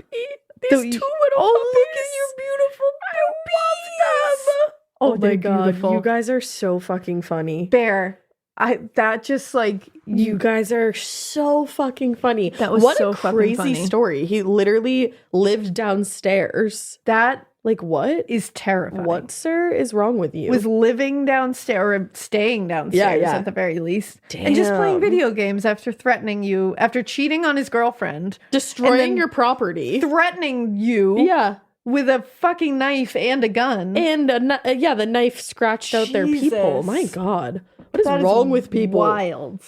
These 2 widow puppies. You're beautiful. I love them. Oh my God. Beautiful. You guys are so fucking funny. Bear, You guys are so fucking funny. That was what so a fucking crazy funny. story. He literally lived downstairs. That Like, what? is terrifying. What, sir, is wrong with you? Was living downstairs or staying downstairs Yeah. at the very least. And just playing video games after threatening you, after cheating on his girlfriend. destroying and then your property. Threatening you Yeah. with a fucking knife and a gun. And the knife scratched out their people. Jesus. My God. What is That wrong with people? Wild.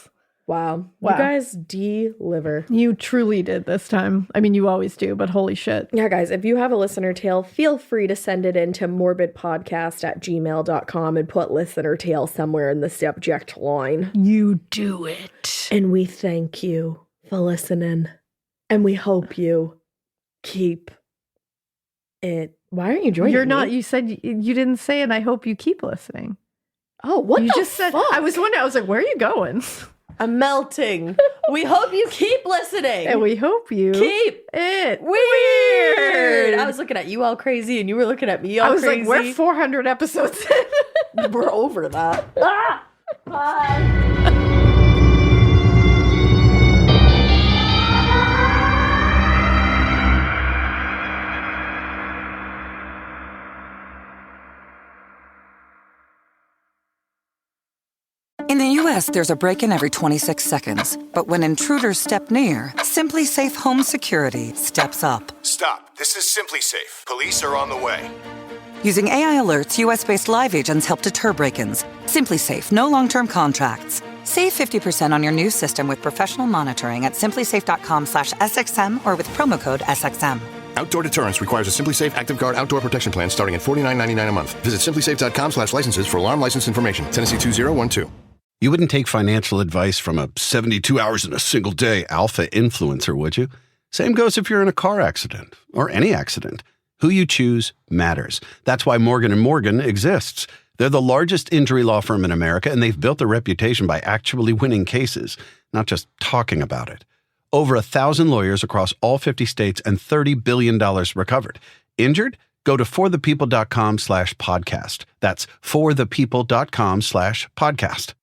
Wow. Wow. You guys deliver. You truly did this time. I mean, you always do, but holy shit. Yeah, guys, if you have a listener tale, feel free to send it in to morbidpodcast@gmail.com and put listener tale somewhere in the subject line. You do it. And we thank you for listening. And we hope you keep it. Why aren't you joining You're me? not, you said you didn't say, and I hope you keep listening. Oh, what You the just said, fuck? I was wondering, I was like, where are you going? I'm melting. We hope you keep listening. And we hope you keep it weird. I was looking at you all crazy and you were looking at me all I was crazy. like, we're 400 episodes in. We're over that. Bye. In the U.S., there's a break-in every 26 seconds. But when intruders step near, Simply Safe Home Security steps up. Stop. This is Simply Safe. Police are on the way. Using AI alerts, U.S.-based live agents help deter break-ins. Simply Safe, no long-term contracts. Save 50% on your new system with professional monitoring at simplysafe.com/SXM or with promo code SXM. Outdoor deterrence requires a Simply Safe Active Guard outdoor protection plan starting at $49.99 a month. Visit simplysafe.com/licenses for alarm license information. Tennessee 2012. You wouldn't take financial advice from a 72 hours in a single day alpha influencer, would you? Same goes if you're in a car accident or any accident. Who you choose matters. That's why Morgan & Morgan exists. They're the largest injury law firm in America, and they've built a reputation by actually winning cases, not just talking about it. Over 1,000 lawyers across all 50 states and $30 billion recovered. Injured? Go to forthepeople.com/podcast. That's forthepeople.com/podcast.